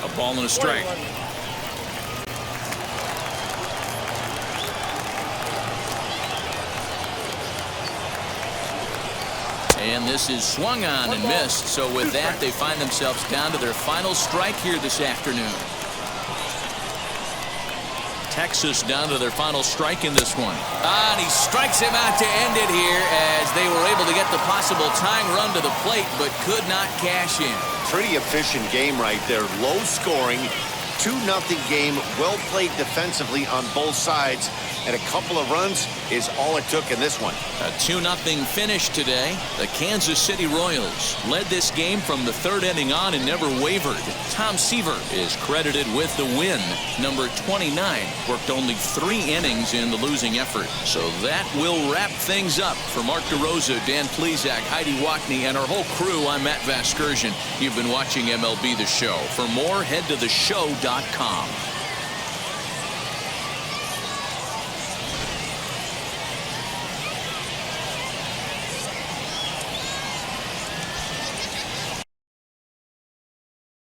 A ball and a strike. And this is swung on and missed. So with that, they find themselves down to their final strike here this afternoon. Texas down to their final strike in this one. And he strikes him out to end it here, as they were able to get the possible tying run to the plate but could not cash in. Pretty efficient game right there. Low scoring, 2-0 game. Well played defensively on both sides. And a couple of runs is all it took in this one. A 2-0 finish today. The Kansas City Royals led this game from the 3rd inning on and never wavered. Tom Seaver is credited with the win. Number 29 worked only 3 innings in the losing effort. So that will wrap things up. For Mark DeRosa, Dan Plesac, Heidi Watney, and our whole crew, I'm Matt Vasgersian. You've been watching MLB The Show. For more, head to theshow.com.